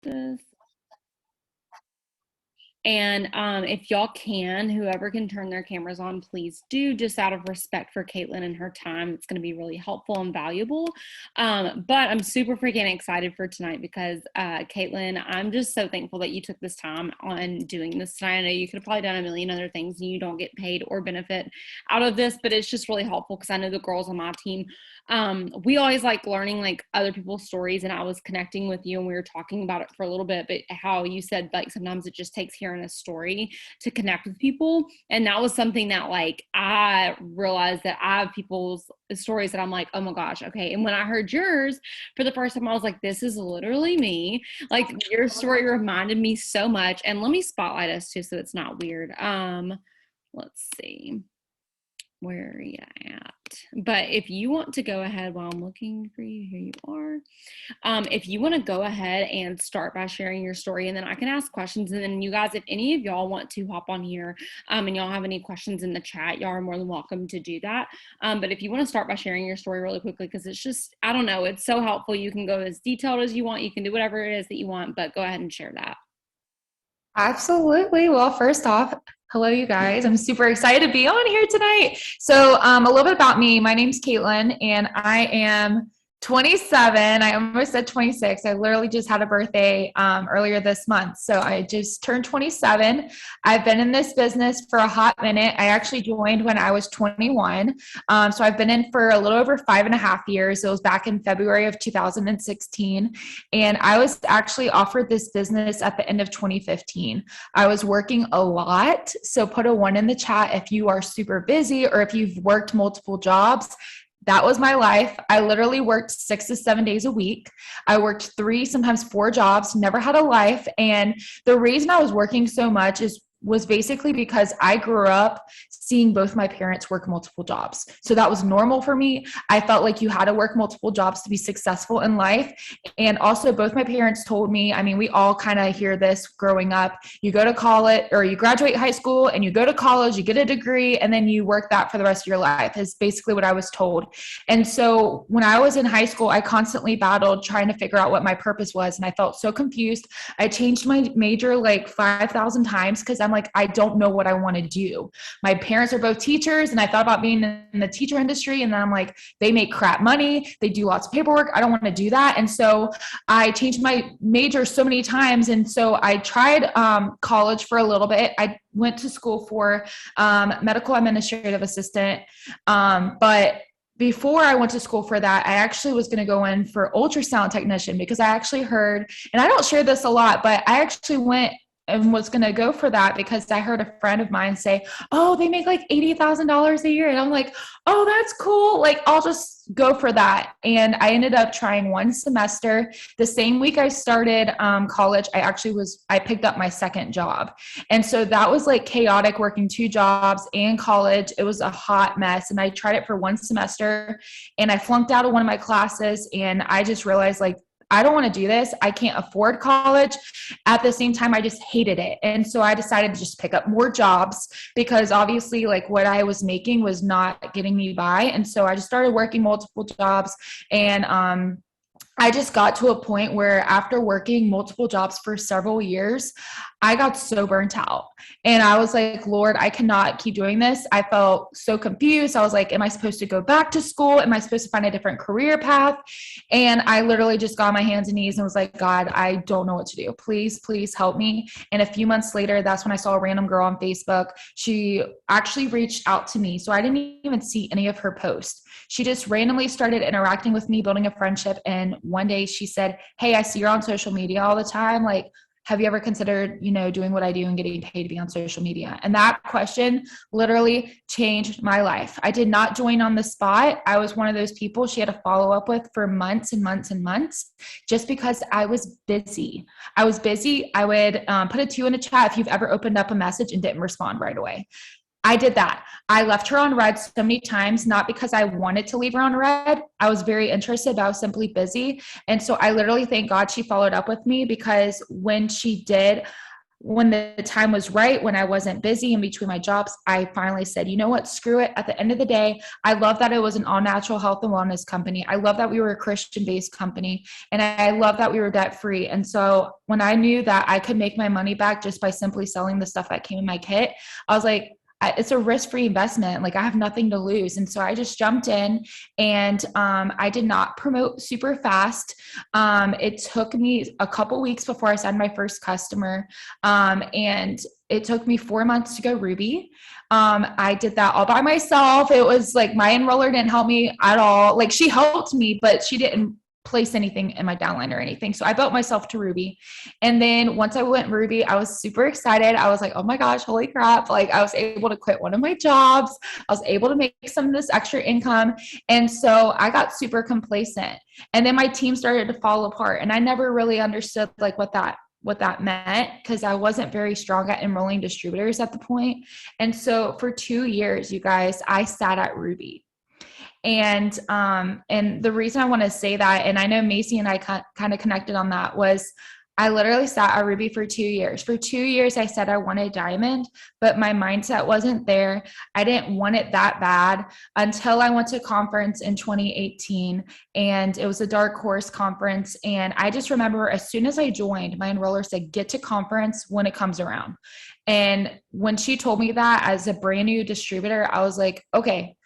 this. And if y'all can, whoever can turn their cameras on, please do, just out of respect for Kaitlyn and her time. It's going to be really helpful and valuable. But I'm super freaking excited for tonight because, Kaitlyn, I'm just so thankful that you took this time on doing this tonight. I know you could have probably done a million other things and you don't get paid or benefit out of this, but it's just really helpful because I know the girls on my team, we always like learning like other people's stories, and I was connecting with you and we were talking about it for a little bit, but how you said like sometimes it just takes hearing a story to connect with people. And that was something that like I realized that I have people's stories that I'm like, oh my gosh, okay. And when I heard yours for the first time, I was like, this is literally me. Like your story reminded me so much. And let me spotlight us too so it's not weird. Let's see. Where are you at? But if you want to go ahead while I'm looking for you, here you are. If you want to go ahead and start by sharing your story, and then I can ask questions. And then you guys, if any of y'all want to hop on here and y'all have any questions in the chat, y'all are more than welcome to do that. But if you want to start by sharing your story really quickly, because it's just, I don't know, it's so helpful. You can go as detailed as you want. You can do whatever it is that you want, but go ahead and share that. Absolutely. Well, first off, hello, you guys. I'm super excited to be on here tonight. So, a little bit about me. My name's Kaitlyn, and I am 27. I almost said 26. I literally just had a birthday earlier this month. So I just turned 27. I've been in this business for a hot minute. I actually joined when I was 21. So I've been in for a little over 5.5 years. It was back in February of 2016. And I was actually offered this business at the end of 2015. I was working a lot. So put a 1 in the chat if you are super busy or if you've worked multiple jobs. That was my life. I literally worked 6 to 7 days a week. I worked 3, sometimes 4 jobs, never had a life. And the reason I was working so much was basically because I grew up seeing both my parents work multiple jobs. So that was normal for me. I felt like you had to work multiple jobs to be successful in life. And also both my parents told me, I mean, we all kind of hear this growing up. You go to college or you graduate high school and you go to college, you get a degree, and then you work that for the rest of your life is basically what I was told. And so when I was in high school, I constantly battled trying to figure out what my purpose was. And I felt so confused. I changed my major like 5,000 times because I'm like, I don't know what I want to do. My parents are both teachers, and I thought about being in the teacher industry. And then I'm like, they make crap money. They do lots of paperwork. I don't want to do that. And so I changed my major so many times. And so I tried college for a little bit. I went to school for medical administrative assistant. But before I went to school for that, I actually was going to go in for ultrasound technician because I actually heard, and I don't share this a lot, but I actually went and was going to go for that because I heard a friend of mine say, oh, they make like $80,000 a year. And I'm like, oh, that's cool. Like, I'll just go for that. And I ended up trying 1 semester. The same week I started college, I picked up my second job. And so that was like chaotic working 2 jobs and college. It was a hot mess. And I tried it for 1 semester and I flunked out of one of my classes. And I just realized like, I don't want to do this. I can't afford college. At the same time, I just hated it. And so I decided to just pick up more jobs because obviously like what I was making was not getting me by. And so I just started working multiple jobs, and I just got to a point where after working multiple jobs for several years, I got so burnt out. And I was like, Lord, I cannot keep doing this. I felt so confused. I was like, am I supposed to go back to school? Am I supposed to find a different career path? And I literally just got on my hands and knees and was like, God, I don't know what to do. Please, please help me. And a few months later, that's when I saw a random girl on Facebook. She actually reached out to me. So I didn't even see any of her posts. She just randomly started interacting with me, building a friendship. And one day she said, hey, I see you're on social media all the time. Like, have you ever considered, doing what I do and getting paid to be on social media? And that question literally changed my life. I did not join on the spot. I was one of those people she had to follow up with for months and months and months just because I was busy. I was busy. I would put a 2 in the chat if you've ever opened up a message and didn't respond right away. I did that. I left her on red so many times, not because I wanted to leave her on red. I was very interested, but I was simply busy. And so I literally thank God she followed up with me because when she did, when the time was right, when I wasn't busy in between my jobs, I finally said, you know what, screw it. At the end of the day, I love that it was an all natural health and wellness company. I love that we were a Christian based company, and I love that we were debt free. And so when I knew that I could make my money back just by simply selling the stuff that came in my kit, I was like, it's a risk-free investment. Like I have nothing to lose. And so I just jumped in, and I did not promote super fast. It took me a couple weeks before I signed my first customer. And it took me 4 months to go Ruby. I did that all by myself. It was like my enroller didn't help me at all. Like she helped me, but she didn't place anything in my downline or anything. So I built myself to Ruby. And then once I went Ruby, I was super excited. I was like, oh my gosh, holy crap. Like I was able to quit one of my jobs. I was able to make some of this extra income. And so I got super complacent. And then my team started to fall apart. And I never really understood like what that meant, because I wasn't very strong at enrolling distributors at the point. And so for 2 years, you guys, I sat at Ruby. And the reason I want to say that, and I know Macy and I kind of connected on that, was I literally sat at Ruby for 2 years. For 2 years, I said I wanted diamond, but my mindset wasn't there. I didn't want it that bad until I went to a conference in 2018, and it was a dark horse conference. And I just remember as soon as I joined, my enroller said, get to conference when it comes around. And when she told me that as a brand new distributor, I was like, okay,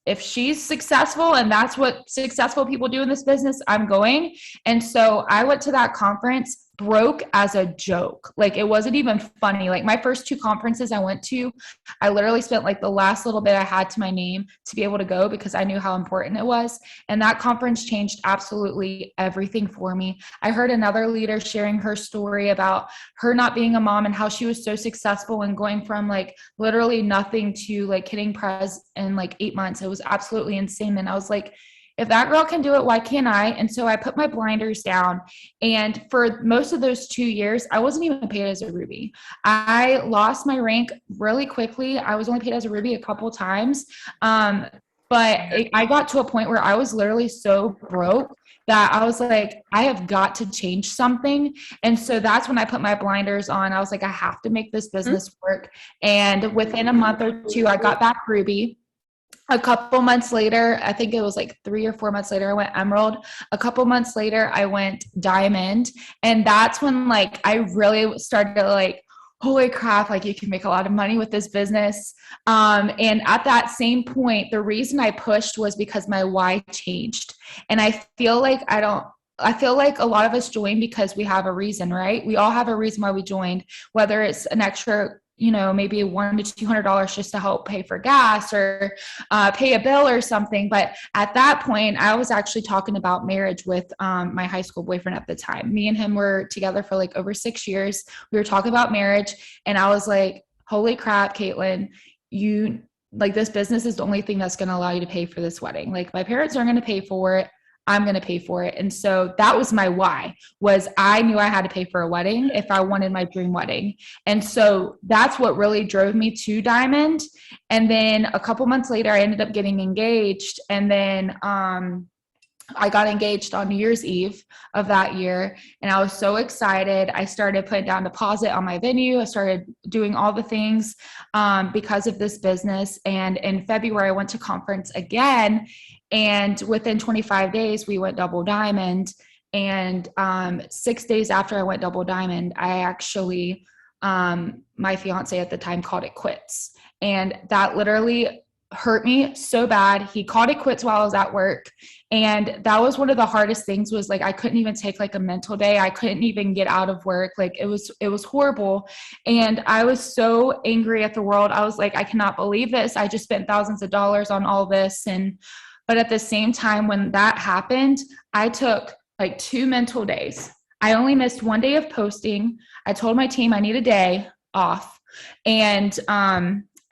if she's successful and that's what successful people do in this business, I'm going. And so I went to that conference broke as a joke. Like it wasn't even funny. Like my first 2 conferences I went to, I literally spent like the last little bit I had to my name to be able to go, because I knew how important it was. And that conference changed absolutely everything for me. I heard another leader sharing her story about her not being a mom and how she was so successful and going from like literally nothing to like hitting pres in like 8 months. It was absolutely insane. And I was like, if that girl can do it, why can't I? And so I put my blinders down. And for most of those 2 years, I wasn't even paid as a Ruby. I lost my rank really quickly. I was only paid as a Ruby a couple times. I got to a point where I was literally so broke that I was like, I have got to change something. And so that's when I put my blinders on. I was like, I have to make this business work. And within a month or 2, I got back Ruby. A couple months later, I think it was like 3 or 4 months later, I went Emerald. A couple months later, I went Diamond. And that's when like I really started to like, holy crap, like you can make a lot of money with this business. And at that same point, the reason I pushed was because my why changed. And I feel like a lot of us join because we have a reason, right? We all have a reason why we joined, whether it's an extra, maybe $100 to $200 just to help pay for gas or pay a bill or something. But at that point, I was actually talking about marriage with my high school boyfriend at the time. Me and him were together for like over 6 years. We were talking about marriage, and I was like, holy crap, Kaitlyn, this business is the only thing that's going to allow you to pay for this wedding. Like my parents aren't going to pay for it. I'm going to pay for it. And so that was my why, was I knew I had to pay for a wedding if I wanted my dream wedding. And so that's what really drove me to Diamond. And then a couple months later, I ended up getting engaged. And then I got engaged on New Year's Eve of that year, and I was so excited. I started putting down deposit on my venue. I started doing all the things because of this business. And in February, I went to conference again, and within 25 days, we went double diamond. And 6 days after I went double diamond, I actually, my fiance at the time called it quits. And that literally hurt me so bad. He called it quits while I was at work. And that was one of the hardest things, was like, I couldn't even take like a mental day. I couldn't even get out of work. Like it was horrible. And I was so angry at the world. I was like, I cannot believe this. I just spent thousands of dollars on all this. But at the same time, when that happened, I took like 2 mental days. I only missed 1 day of posting. I told my team I need a day off. And,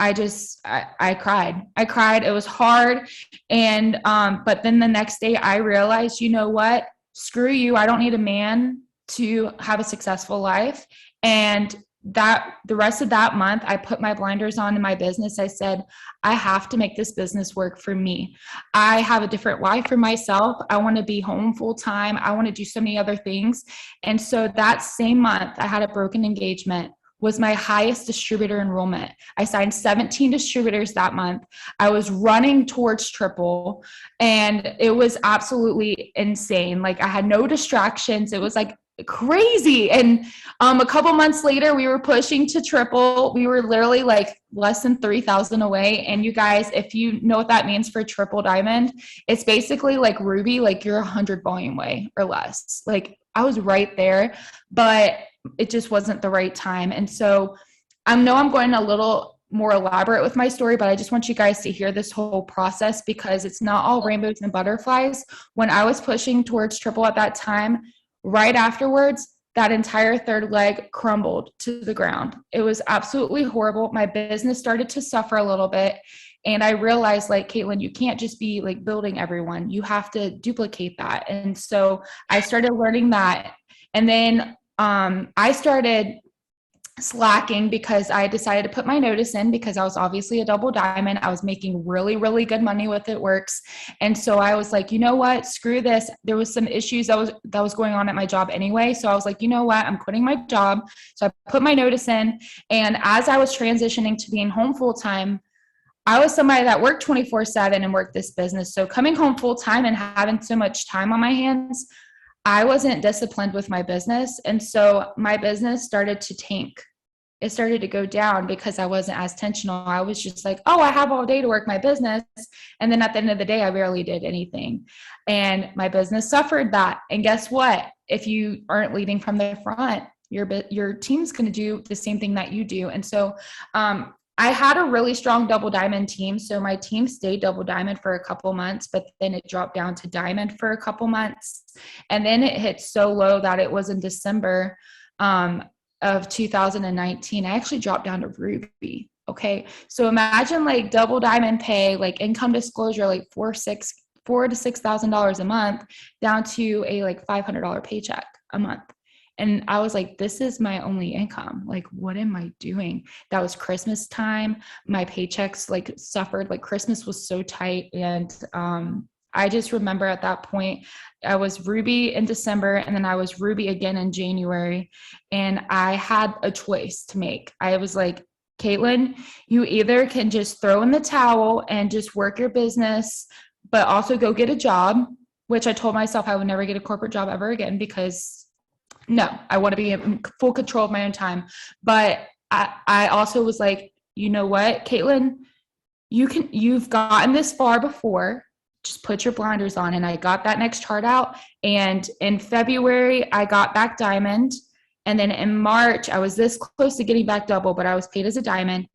I cried. It was hard. And, but then the next day I realized, you know what? Screw you. I don't need a man to have a successful life. And that the rest of that month, I put my blinders on in my business. I said, I have to make this business work for me. I have a different life for myself. I want to be home full time. I want to do so many other things. And so that same month, I had a broken engagement, was my highest distributor enrollment. I signed 17 distributors that month. I was running towards triple, and it was absolutely insane. Like, I had no distractions. It was like crazy. And a couple months later, we were pushing to triple. We were literally like less than 3,000 away. And you guys, if you know what that means for triple diamond, it's basically like Ruby, like you're 100 volume away or less. Like, I was right there, but it just wasn't the right time. And so I know I'm going a little more elaborate with my story, but I just want you guys to hear this whole process, because it's not all rainbows and butterflies. When I was pushing towards triple at that time, right afterwards, that entire third leg crumbled to the ground. It was absolutely horrible. My business started to suffer a little bit. And I realized, like, Kaitlyn, you can't just be like building everyone. You have to duplicate that. And so I started learning that. And then I started slacking because I decided to put my notice in, because I was obviously a double diamond. I was making really, really good money with It Works. And so I was like, you know what, screw this. There was some issues that was going on at my job anyway. So I was like, you know what, I'm quitting my job. So I put my notice in. And as I was transitioning to being home full time, I was somebody that worked 24/7 and worked this business. So coming home full time and having so much time on my hands, I wasn't disciplined with my business. And so my business started to tank. It started to go down because I wasn't as intentional. I was just like, oh, I have all day to work my business. And then at the end of the day, I barely did anything. And my business suffered that. And guess what? If you aren't leading from the front, your team's going to do the same thing that you do. And so I had a really strong double diamond team. So my team stayed double diamond for a couple months, but then it dropped down to diamond for a couple months. And then it hit so low that it was in December of 2019. I actually dropped down to Ruby. Okay. So imagine like double diamond pay, like income disclosure, like $4,000 to $6,000 a month, down to a like $500 paycheck a month. And I was like, this is my only income. Like, what am I doing? That was Christmas time. My paychecks like suffered. Like, Christmas was so tight. And I just remember at that point, I was Ruby in December, and then I was Ruby again in January. And I had a choice to make. I was like, Kaitlyn, you either can just throw in the towel and just work your business, but also go get a job, which I told myself I would never get a corporate job ever again, because no, I want to be in full control of my own time. But I also was like, you know what, Kaitlyn, you've gotten this far before. Just put your blinders on. And I got that next chart out. And in February, I got back diamond. And then in March, I was this close to getting back double, but I was paid as a diamond.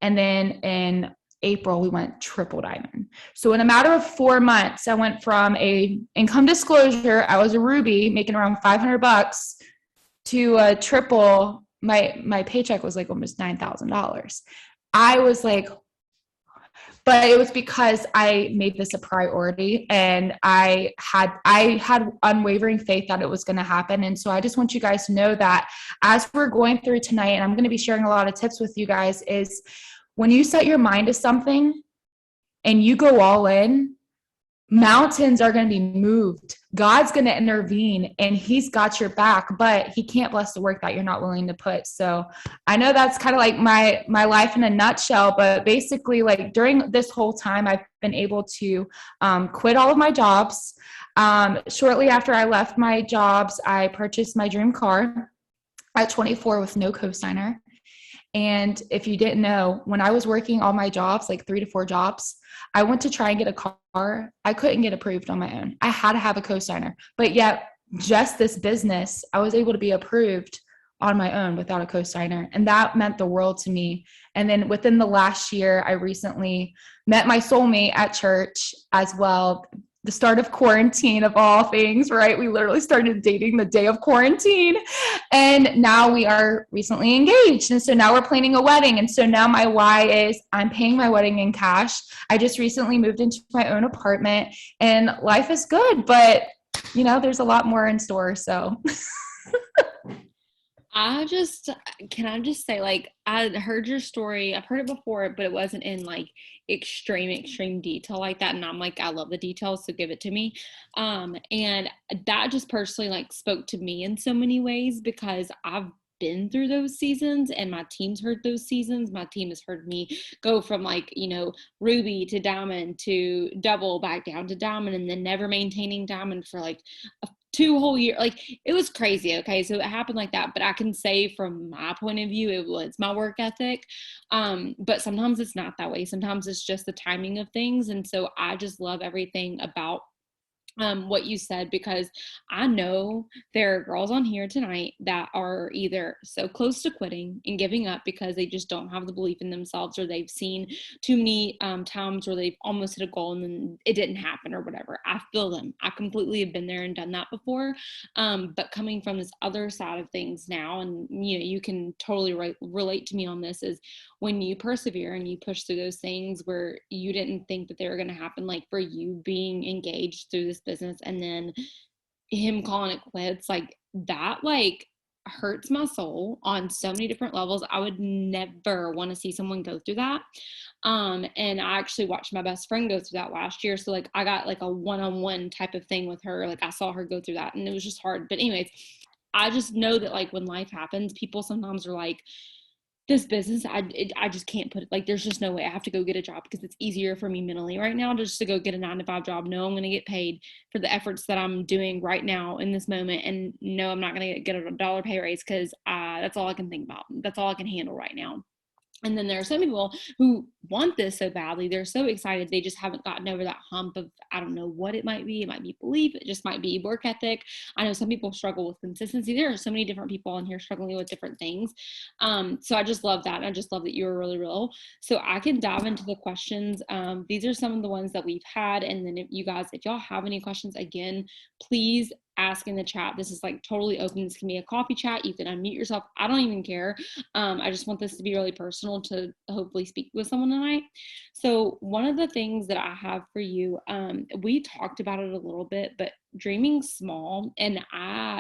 And then in April, we went triple diamond. So in a matter of 4 months, I went from a income disclosure, I was a Ruby making around $500, to a triple. My paycheck was like almost $9,000. I was like, but it was because I made this a priority, and I had unwavering faith that it was going to happen. And so I just want you guys to know that as we're going through tonight, and I'm going to be sharing a lot of tips with you guys, is when you set your mind to something and you go all in, mountains are going to be moved. God's going to intervene, and he's got your back, but he can't bless the work that you're not willing to put. So I know that's kind of like my life in a nutshell, but basically, like, during this whole time, I've been able to quit all of my jobs. Shortly after I left my jobs, I purchased my dream car at 24 with no co-signer. And if you didn't know, when I was working all my jobs, like 3 to 4 jobs, I went to try and get a car. I couldn't get approved on my own. I had to have a co-signer. But yet, just this business, I was able to be approved on my own without a co-signer. And that meant the world to me. And then within the last year, I recently met my soulmate at church as well. The start of quarantine, of all things, right? We literally started dating the day of quarantine, and now we are recently engaged. And so now we're planning a wedding. And so now my why is I'm paying my wedding in cash. I just recently moved into my own apartment, and life is good, but you know, there's a lot more in store. So Can I just say, like, I heard your story. I've heard it before, but it wasn't in like extreme detail like that. And I'm like, I love the details, so give it to me. And that just personally like spoke to me in so many ways because I've been through those seasons and my team's heard those seasons. My team has heard me go from like, ruby to diamond to double back down to diamond and then never maintaining diamond for like a 2 whole year. Like it was crazy. Okay. So it happened like that. But I can say from my point of view, it was my work ethic. But sometimes it's not that way. Sometimes it's just the timing of things. And so I just love everything about what you said, because I know there are girls on here tonight that are either so close to quitting and giving up because they just don't have the belief in themselves, or they've seen too many times where they've almost hit a goal and then it didn't happen or whatever. I feel them. I completely have been there and done that before. But coming from this other side of things now, and you can totally relate to me on this, is when you persevere and you push through those things where you didn't think that they were going to happen, like for you being engaged through this business and then him calling it quits, like that like hurts my soul on so many different levels. I would never want to see someone go through that. And I actually watched my best friend go through that last year. So like I got like a one-on-one type of thing with her. Like I saw her go through that and it was just hard. But anyways, I just know that like when life happens, people sometimes are like, this business, I just can't put it, like, there's just no way. I have to go get a job because it's easier for me mentally right now just to go get a 9 to 5 job. No, I'm going to get paid for the efforts that I'm doing right now in this moment. And no, I'm not going to get a dollar pay raise because that's all I can think about. That's all I can handle right now. And then there are some people who want this so badly. They're so excited. They just haven't gotten over that hump of, I don't know what it might be. It might be belief. It just might be work ethic. I know some people struggle with consistency. There are so many different people in here struggling with different things. So I just love that. And I just love that you were really real. So I can dive into the questions. These are some of the ones that we've had. And then if y'all have any questions, again, please ask in the chat. This is like totally open. This can be a coffee chat. You can unmute yourself. I don't even care. I just want this to be really personal to hopefully speak with someone tonight. So one of the things that I have for you, we talked about it a little bit, but dreaming small, and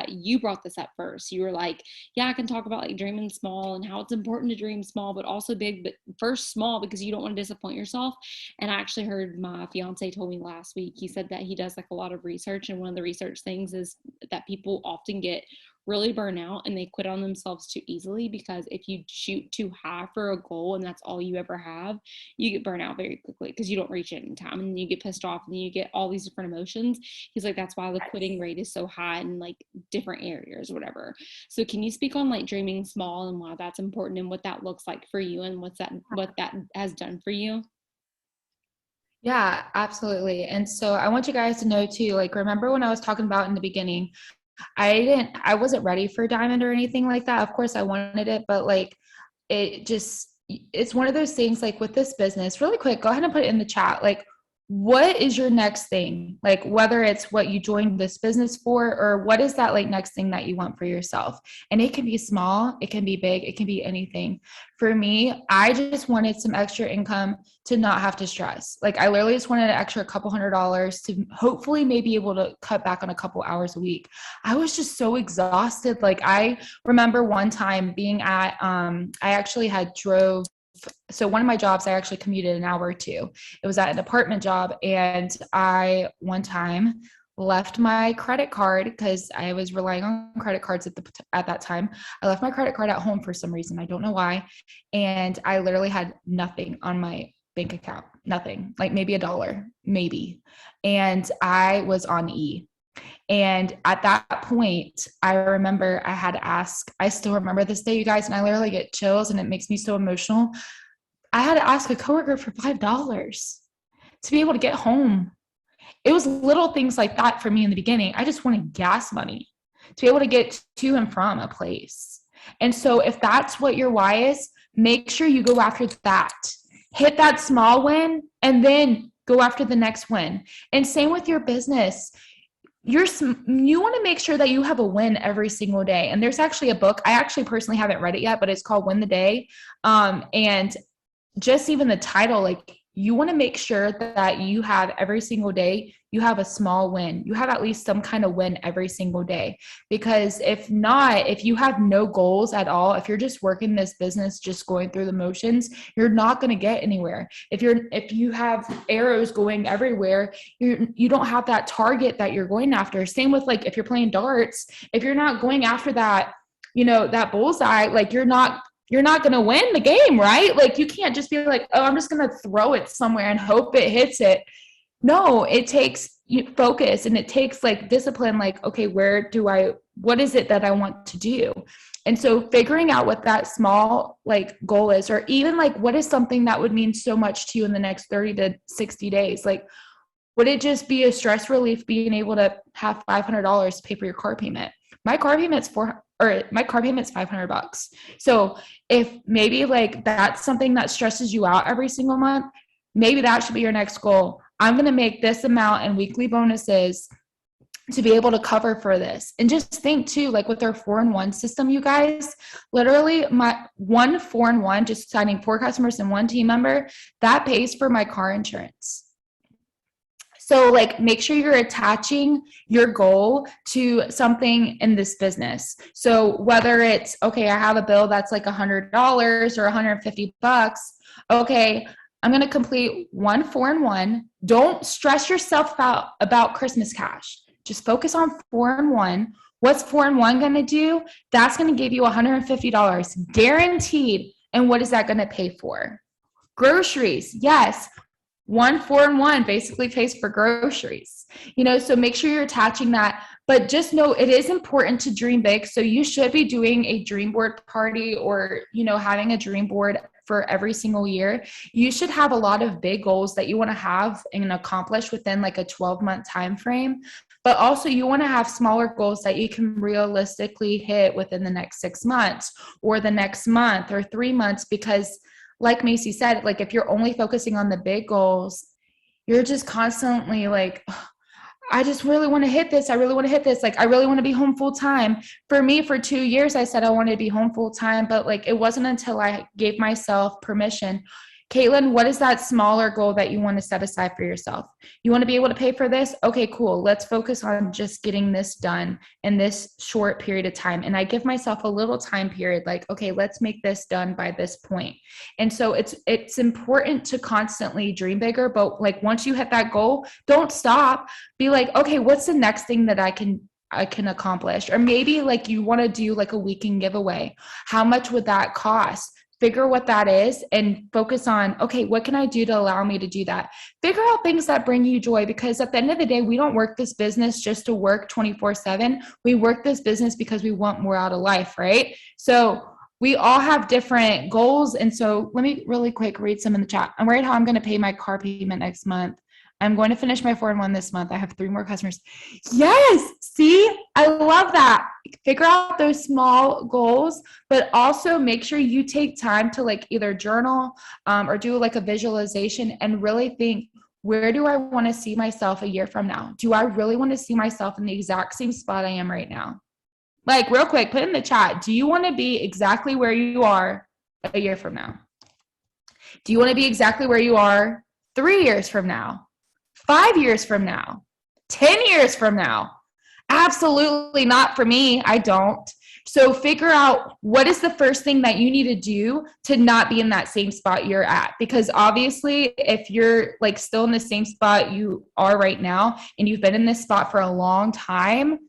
you brought this up first. You were like, yeah, I can talk about like dreaming small and how it's important to dream small, but also big, but first small because you don't want to disappoint yourself. And I actually heard my fiance told me last week, he said that he does like a lot of research, and one of the research things is that people often get really burn out and they quit on themselves too easily, because if you shoot too high for a goal and that's all you ever have, you get burnt out very quickly because you don't reach it in time, and then you get pissed off and then you get all these different emotions. He's like, that's why the quitting rate is so high in like different areas or whatever. So can you speak on like dreaming small and why that's important and what that looks like for you and what that has done for you? Yeah, absolutely. And so I want you guys to know too, like, remember when I was talking about in the beginning, I wasn't ready for diamond or anything like that. Of course I wanted it, but like, it's one of those things, like with this business, really quick, go ahead and put it in the chat. Like, what is your next thing? Like, whether it's what you joined this business for, or what is that like next thing that you want for yourself? And it can be small, it can be big, it can be anything. For me, I just wanted some extra income to not have to stress. Like, I literally just wanted an extra couple $100s to hopefully maybe able to cut back on a couple hours a week. I was just so exhausted. Like, I remember one time being at, I actually had drove. So one of my jobs, I actually commuted an hour or two. It was at an apartment job. And I one time left my credit card, because I was relying on credit cards at that time. I left my credit card at home for some reason. I don't know why. And I literally had nothing on my bank account, nothing, like maybe $1, maybe. And I was on E. And at that point, I remember I had to ask, I still remember this day, you guys, and I literally get chills and it makes me so emotional. I had to ask a coworker for $5 to be able to get home. It was little things like that for me in the beginning. I just wanted gas money to be able to get to and from a place. And so if that's what your why is, make sure you go after that. Hit that small win and then go after the next win. And same with your business. You want to make sure that you have a win every single day. And there's actually a book. I actually personally haven't read it yet, but it's called Win the Day. And just even the title, like, you want to make sure that you have every single day, you have a small win. You have at least some kind of win every single day. Because if not, if you have no goals at all, if you're just working this business, just going through the motions, you're not going to get anywhere. If you have arrows going everywhere, you don't have that target that you're going after. Same with like if you're playing darts, if you're not going after that, that bullseye, like you're not going to win the game, right? Like you can't just be like, oh, I'm just going to throw it somewhere and hope it hits it. No, it takes focus, and it takes like discipline. Like, okay, what is it that I want to do? And so figuring out what that small like goal is, or even like what is something that would mean so much to you in the next 30 to 60 days? Like, would it just be a stress relief being able to have $500 to pay for your car payment? My car payment's $500. So if maybe like that's something that stresses you out every single month, maybe that should be your next goal. I'm going to make this amount in weekly bonuses to be able to cover for this. And just think too, like with our 4-in-1 system, you guys, literally my 4-in-1, just signing 4 customers and 1 team member, that pays for my car insurance. So like make sure you're attaching your goal to something in this business. So whether it's, okay, I have a bill that's like $100 or $150. Okay, I'm going to complete 1 4-in-1. Don't stress yourself out about Christmas cash. Just focus on 4-in-1. What's 4-in-1 going to do? That's going to give you $150 guaranteed. And what is that going to pay for? Groceries. Yes. 1 4-in-1 basically pays for groceries, so make sure you're attaching that. But just know it is important to dream big. So you should be doing a dream board party, or, having a dream board for every single year. You should have a lot of big goals that you want to have and accomplish within like a 12-month time frame. But also you want to have smaller goals that you can realistically hit within the next 6 months or the next month or 3 months, because like Macy said, like if you're only focusing on the big goals, you're just constantly like, I just really want to hit this. I really want to hit this. Like, I really want to be home full time. For me, for 2 years, I said I wanted to be home full time, but like, it wasn't until I gave myself permission. Kaitlyn, what is that smaller goal that you want to set aside for yourself? You want to be able to pay for this? Okay, cool. Let's focus on just getting this done in this short period of time. And I give myself a little time period, like, okay, let's make this done by this point. And so it's important to constantly dream bigger, but like once you hit that goal, don't stop. Be like, okay, what's the next thing that I can accomplish? Or maybe like you want to do like a weekend giveaway. How much would that cost? Figure what that is and focus on, okay, what can I do to allow me to do that? Figure out things that bring you joy, because at the end of the day, we don't work this business just to work 24/7. We work this business because we want more out of life, right? So we all have different goals. And so let me really quick read some in the chat. I'm worried how I'm going to pay my car payment next month. I'm going to finish my 4-in-1 this month. I have 3 more customers. Yes. See, I love that. Figure out those small goals, but also make sure you take time to like either journal or do like a visualization and really think, where do I want to see myself a year from now? Do I really want to see myself in the exact same spot I am right now? Like real quick, put in the chat. Do you want to be exactly where you are a year from now? Do you want to be exactly where you are 3 years from now? 5 years from now, 10 years from now? Absolutely not for me. I don't. So figure out what is the first thing that you need to do to not be in that same spot you're at. Because obviously, if you're like still in the same spot you are right now, and you've been in this spot for a long time,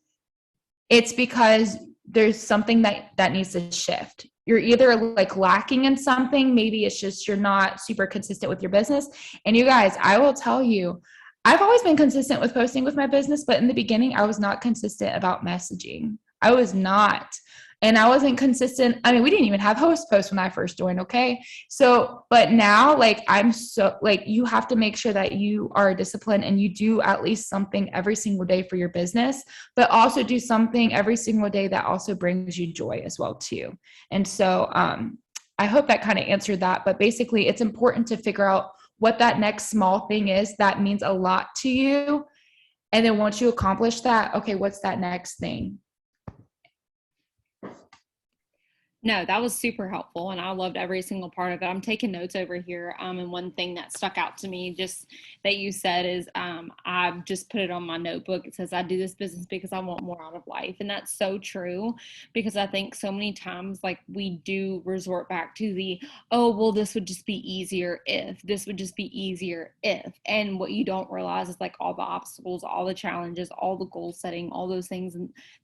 it's because there's something that needs to shift. You're either like lacking in something. Maybe it's just you're not super consistent with your business. And you guys, I will tell you, I've always been consistent with posting with my business, but in the beginning, I was not consistent about messaging. I was not. And I wasn't consistent. I mean, we didn't even have host posts when I first joined. Okay. So, but now like, I'm so like, you have to make sure that you are disciplined and you do at least something every single day for your business, but also do something every single day that also brings you joy as well too. And so, I hope that kind of answered that, but basically it's important to figure out what that next small thing is that means a lot to you. And then once you accomplish that, okay, what's that next thing? No, that was super helpful, and I loved every single part of it. I'm taking notes over here. And one thing that stuck out to me, just that you said, is I've just put it on my notebook. It says, "I do this business because I want more out of life," and that's so true. Because I think so many times, like we do resort back to the, "Oh, well, this would just be easier if this would just be easier if," and what you don't realize is like all the obstacles, all the challenges, all the goal setting, all those things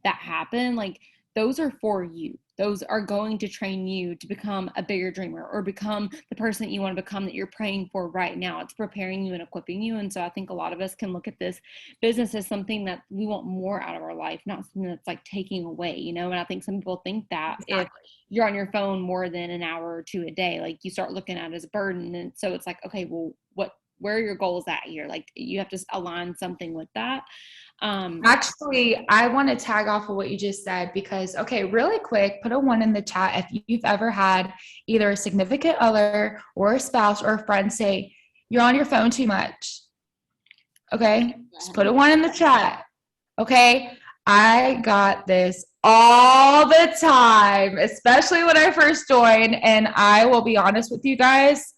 that happen, like those are for you. Those are going to train you to become a bigger dreamer or become the person that you want to become that you're praying for right now. It's preparing you and equipping you. And so I think a lot of us can look at this business as something that we want more out of our life, not something that's like taking away, you know? And I think some people think that if Exactly. you're on your phone more than an hour or two a day, like you start looking at it as a burden. And so it's like, okay, well, where are your goals at here? Like you have to align something with that. Um, Actually, I want to tag off of what you just said because, okay, really quick, put a one in the chat if you've ever had either a significant other or a spouse or a friend say, you're on your phone too much. Okay, just put a one in the chat. Okay, I got this all the time, especially when I first joined. And I will be honest with you guys,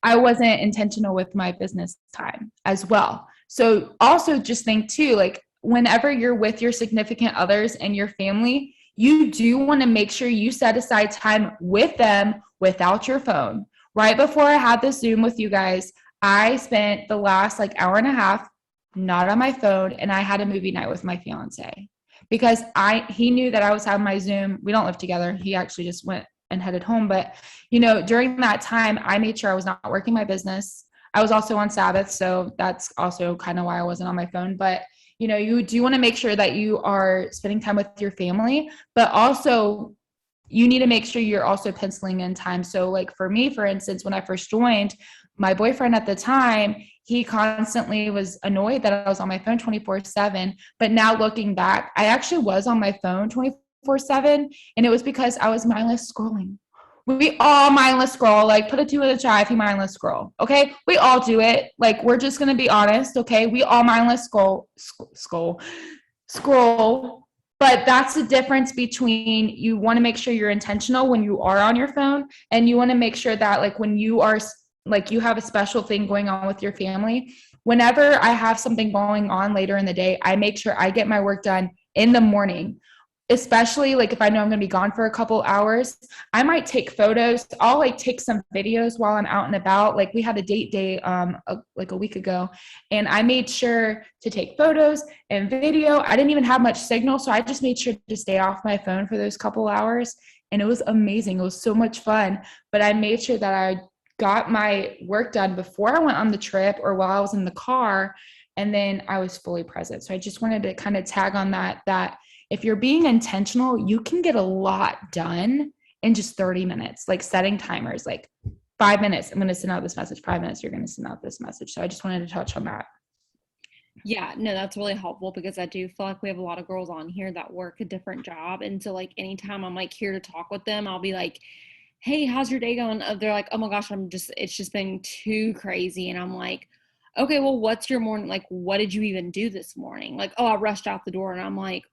I wasn't intentional with my business time as well. So also just think too, like whenever you're with your significant others and your family, you do want to make sure you set aside time with them without your phone. Right before I had this Zoom with you guys, I spent the last like hour and a half not on my phone, and I had a movie night with my fiance because he knew that I was having my Zoom. We don't live together. He actually just went and headed home, but during that time, I made sure I was not working my business. I was also on Sabbath, so that's also kind of why I wasn't on my phone. But you do want to make sure that you are spending time with your family, but also you need to make sure you're also penciling in time. So, like for me, for instance, when I first joined, my boyfriend at the time, he constantly was annoyed that I was on my phone 24/7. But now looking back, I actually was on my phone 24/7, and it was because I was mindless scrolling. We all mindless scroll. Like, put a two in the chat if you mindless scroll. Okay, we all do it. Like, we're just gonna be honest. Okay, we all mindless scroll. But that's the difference between you want to make sure you're intentional when you are on your phone, and you want to make sure that like when you are like you have a special thing going on with your family. Whenever I have something going on later in the day, I make sure I get my work done in the morning, especially like if I know I'm going to be gone for a couple hours. I might take photos. I'll like take some videos while I'm out and about. Like we had a date day like a week ago, and I made sure to take photos and video. I didn't even have much signal, so I just made sure to stay off my phone for those couple hours, and it was amazing. It was so much fun. But I made sure that I got my work done before I went on the trip or while I was in the car, and then I was fully present. So I just wanted to kind of tag on that if you're being intentional, you can get a lot done in just 30 minutes, like setting timers, like 5 minutes. I'm going to send out this message. 5 minutes, you're going to send out this message. So I just wanted to touch on that. Yeah, no, that's really helpful because I do feel like we have a lot of girls on here that work a different job. And so like anytime I'm like here to talk with them, I'll be like, "Hey, how's your day going?" They're like, "Oh my gosh, it's just been too crazy." And I'm like, "Okay, well, what's your morning? Like, what did you even do this morning?" Like, "Oh, I rushed out the door." And I'm like,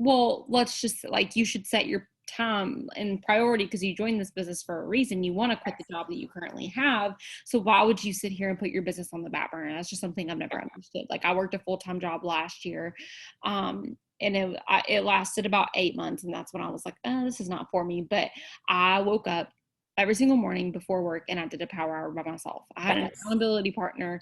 well, let's just like you should set your time and priority because you joined this business for a reason. You want to quit the job that you currently have. So why would you sit here and put your business on the back burner? That's just something I've never understood. Like I worked a full-time job last year. And it lasted about 8 months. And that's when I was like, oh, this is not for me. But I woke up every single morning before work and I did a power hour by myself. I had an accountability partner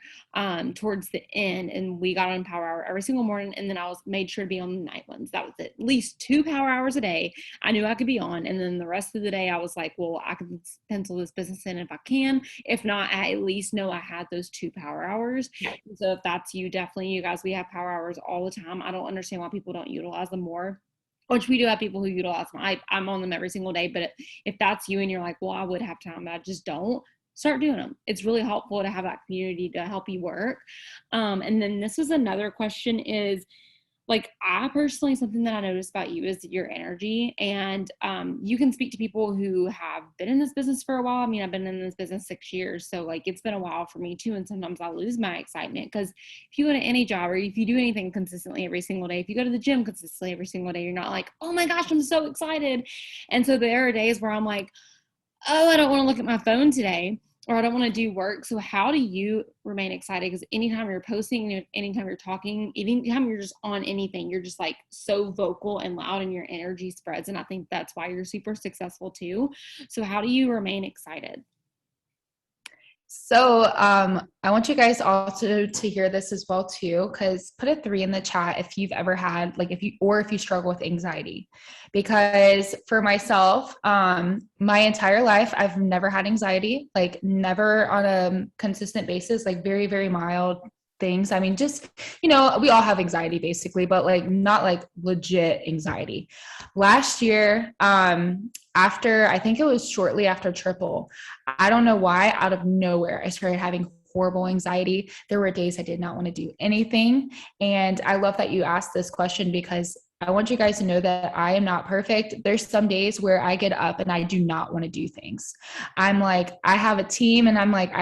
towards the end, and we got on power hour every single morning. And then I was made sure to be on the night ones. That was at least 2 power hours a day. I knew I could be on. And then the rest of the day, I was like, well, I can pencil this business in if I can. If not, I at least know I had those 2 power hours. And so if that's you, definitely, you guys, we have power hours all the time. I don't understand why people don't utilize them more, which we do have people who utilize them. I'm on them every single day. But if that's you and you're like, well, I would have time, but I just don't, start doing them. It's really helpful to have that community to help you work. And then this is another question is, like I personally, something that I noticed about you is your energy. And you can speak to people who have been in this business for a while. I mean, I've been in this business 6 years, so like it's been a while for me too. And sometimes I lose my excitement, because if you go to any job, or if you do anything consistently every single day, if you go to the gym consistently every single day, you're not like, oh my gosh, I'm so excited. And so there are days where I'm like, oh, I don't want to look at my phone today, or I don't want to do work. So how do you remain excited? Because anytime you're posting, anytime you're talking, anytime you're just on anything, you're just like so vocal and loud, and your energy spreads. And I think that's why you're super successful too. So how do you remain excited? So I want you guys also to hear this as well too, because put a 3 in the chat if you've ever had, like, if you struggle with anxiety. Because for myself, my entire life, I've never had anxiety, like never on a consistent basis, like very, very mild things. I mean, just, we all have anxiety basically, but like not like legit anxiety. Last year, after, I think it was shortly after triple, I don't know why, out of nowhere, I started having horrible anxiety. There were days I did not want to do anything. And I love that you asked this question, because I want you guys to know that I am not perfect. There's some days where I get up and I do not want to do things. I'm like, I have a team, and I'm like,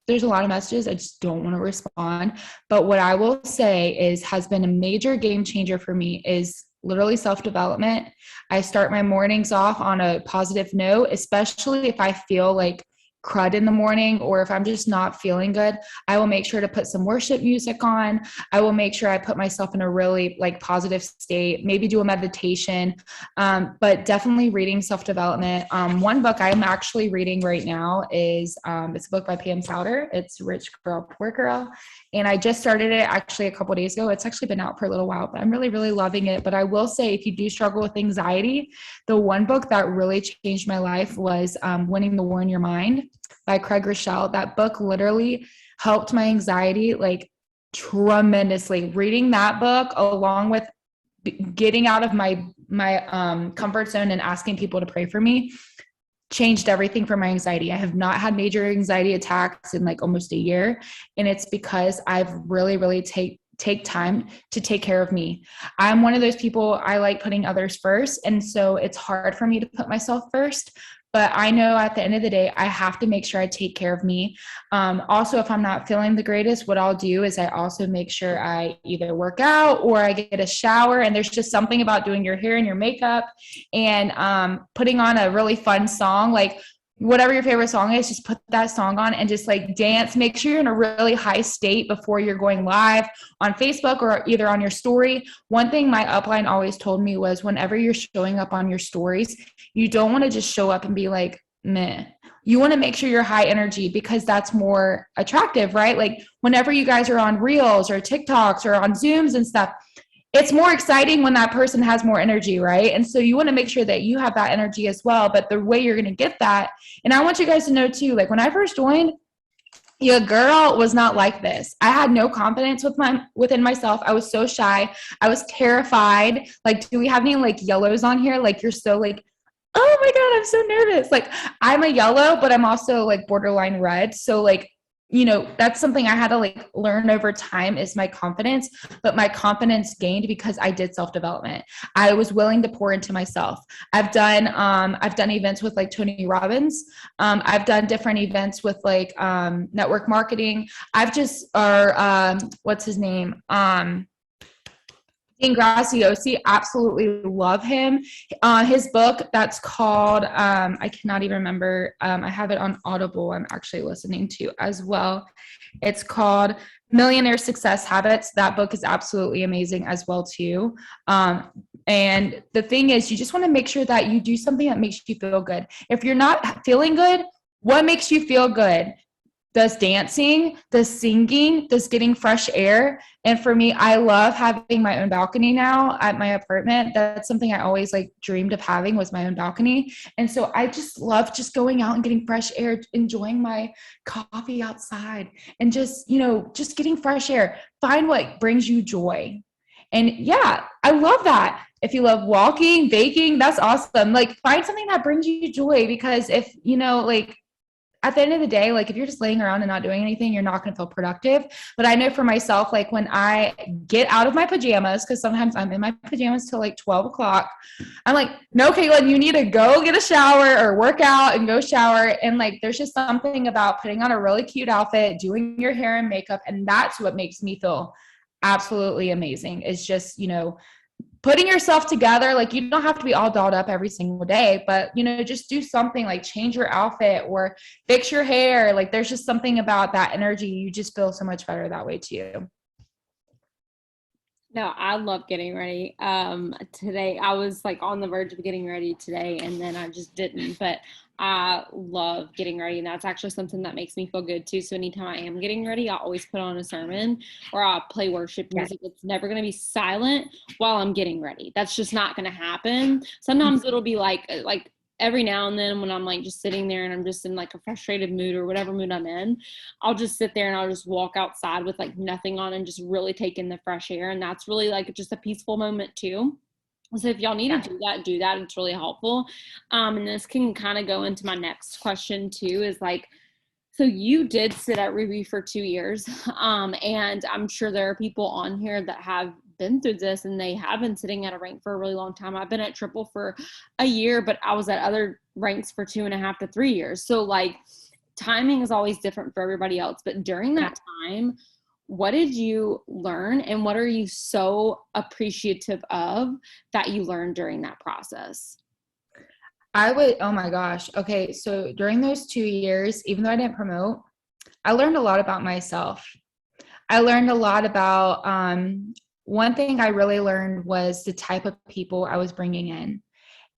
there's a lot of messages I just don't want to respond. But what I will say has been a major game changer for me is literally self-development. I start my mornings off on a positive note, especially if I feel like crud in the morning, or if I'm just not feeling good. I will make sure to put some worship music on. I will make sure I put myself in a really like positive state, maybe do a meditation, but definitely reading self-development. One book I'm actually reading right now is it's a book by Pam Souter. It's Rich Girl, Poor Girl. And I just started it actually a couple of days ago. It's actually been out for a little while, but I'm really, really loving it. But I will say, if you do struggle with anxiety, the one book that really changed my life was Winning the War in Your Mind by Craig Rochelle. That book literally helped my anxiety like tremendously. Reading that book, along with getting out of my comfort zone and asking people to pray for me, changed everything for my anxiety. I have not had major anxiety attacks in like almost a year. And it's because I've really, really take time to take care of me. I'm one of those people, I like putting others first. And so it's hard for me to put myself first. But I know at the end of the day, I have to make sure I take care of me. Also, if I'm not feeling the greatest, what I'll do is I also make sure I either work out or I get a shower. And there's just something about doing your hair and your makeup and putting on a really fun song, like whatever your favorite song is, just put that song on and just like dance. Make sure you're in a really high state before you're going live on Facebook or either on your story. One thing my upline always told me was, whenever you're showing up on your stories, you don't want to just show up and be like, meh. You want to make sure you're high energy, because that's more attractive, right? Like whenever you guys are on Reels or TikToks or on Zooms and stuff, it's more exciting when that person has more energy, right? And so you want to make sure that you have that energy as well. But the way you're going to get that, and I want you guys to know too, like when I first joined, your girl was not like this. I had no confidence within myself. I was so shy. I was terrified. Like, do we have any like yellows on here? Like, you're so like, oh my God, I'm so nervous. Like, I'm a yellow, but I'm also like borderline red. So like, that's something I had to like learn over time, is my confidence. But my confidence gained because I did self-development. I was willing to pour into myself. I've done events with like Tony Robbins. I've done different events with like network marketing. I've just, what's his name? Dean Graciosi, absolutely love him. His book that's called, I cannot even remember. I have it on Audible. I'm actually listening to as well. It's called Millionaire Success Habits. That book is absolutely amazing as well too. And the thing is, you just want to make sure that you do something that makes you feel good. If you're not feeling good, what makes you feel good? Does dancing, does singing, does getting fresh air. And for me, I love having my own balcony now at my apartment. That's something I always like dreamed of having, was my own balcony. And so I just love just going out and getting fresh air, enjoying my coffee outside, and just getting fresh air. Find what brings you joy. And yeah, I love that. If you love walking, baking, that's awesome. Like, find something that brings you joy, because if, at the end of the day, like if you're just laying around and not doing anything, you're not going to feel productive. But I know for myself, like when I get out of my pajamas, because sometimes I'm in my pajamas till like 12 o'clock, I'm like, no, Kaitlyn, you need to go get a shower or work out and go shower. And like, there's just something about putting on a really cute outfit, doing your hair and makeup. And that's what makes me feel absolutely amazing. It's just, putting yourself together. Like you don't have to be all dolled up every single day, but just do something like change your outfit or fix your hair. Like there's just something about that energy. You just feel so much better that way too. No, I love getting ready. Today I was like on the verge of getting ready today and then I just didn't, but I love getting ready and that's actually something that makes me feel good too. So anytime I am getting ready, I always put on a sermon or I'll play worship music. It's never going to be silent while I'm getting ready. That's just not going to happen. Sometimes it'll be like every now and then when I'm like just sitting there and I'm just in like a frustrated mood or whatever mood I'm in, I'll just sit there and I'll just walk outside with like nothing on and just really take in the fresh air. And that's really like just a peaceful moment too. So if y'all need to do that. It's really helpful. And this can kind of go into my next question too, is like, so you did sit at Ruby for 2 years. And I'm sure there are people on here that have been through this and they have been sitting at a rank for a really long time. I've been at triple for a year, but I was at other ranks for 2.5 to 3 years. So like timing is always different for everybody else. But during that time, what did you learn and what are you so appreciative of that you learned during that process? Oh my gosh. Okay. So during those 2 years, even though I didn't promote, I learned a lot about myself. I learned a lot about, one thing I really learned was the type of people I was bringing in.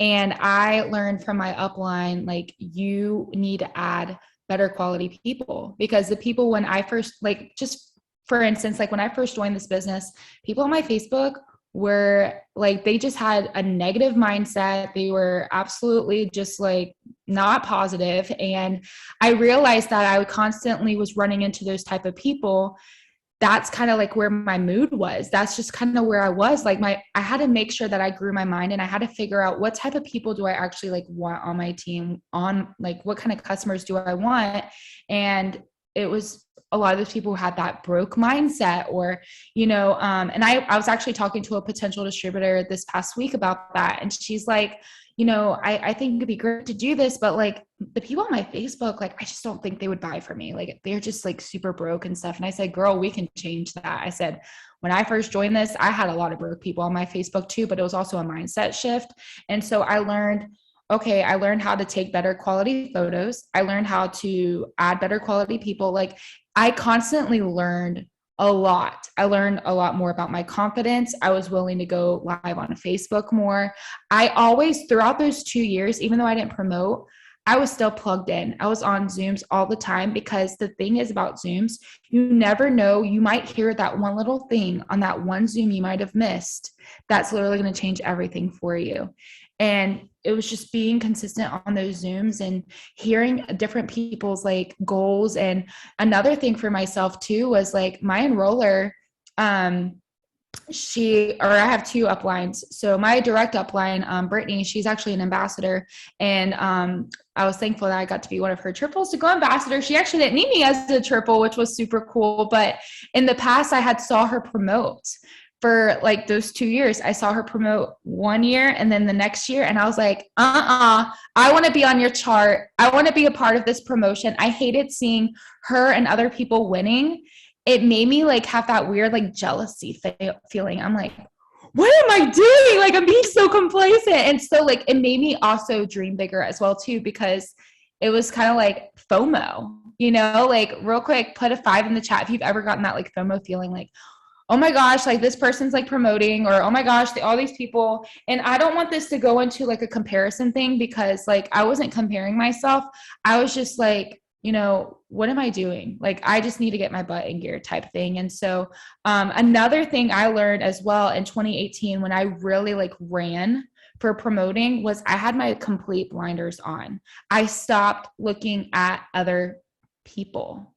And I learned from my upline, like you need to add better quality people because the people when I first, like just for instance, like when I first joined this business, people on my Facebook were like, they just had a negative mindset. They were absolutely just like not positive. And I realized that I constantly was running into those type of people. That's kind of like where my mood was. That's just kind of where I was. Like I had to make sure that I grew my mind and I had to figure out what type of people do I actually like want on my team, on like what kind of customers do I want. And it was a lot of those people who had that broke mindset or, and I was actually talking to a potential distributor this past week about that. And she's like, I think it'd be great to do this, but like the people on my Facebook, like, I just don't think they would buy from me. Like they're just like super broke and stuff. And I said, girl, we can change that. I said, when I first joined this, I had a lot of broke people on my Facebook too, but it was also a mindset shift. And so I learned how to take better quality photos. I learned how to add better quality people. Like I constantly learned a lot. I learned a lot more about my confidence. I was willing to go live on Facebook more. I always, throughout those 2 years, even though I didn't promote, I was still plugged in. I was on Zooms all the time because the thing is about Zooms, you never know. You might hear that one little thing on that one Zoom you might have missed. That's literally going to change everything for you. And it was just being consistent on those Zooms and hearing different people's like goals. And another thing for myself too was like my enroller, I have two uplines. So my direct upline, Brittany, she's actually an ambassador. And I was thankful that I got to be one of her triples to go ambassador. She actually didn't need me as a triple, which was super cool. But in the past, I had saw her promote for like those 2 years. I saw her promote 1 year and then the next year. And I was like, I want to be on your chart. I want to be a part of this promotion. I hated seeing her and other people winning. It made me like have that weird like jealousy feeling. I'm like, what am I doing? Like I'm being so complacent. And so like it made me also dream bigger as well too, because it was kind of like FOMO, like real quick, put a 5 in the chat if you've ever gotten that like FOMO feeling, like, oh my gosh, like this person's like promoting, or oh my gosh, all these people. And I don't want this to go into like a comparison thing, because like I wasn't comparing myself. I was just like, what am I doing? Like, I just need to get my butt in gear type thing. And so another thing I learned as well in 2018, when I really like ran for promoting, was I had my complete blinders on. I stopped looking at other people.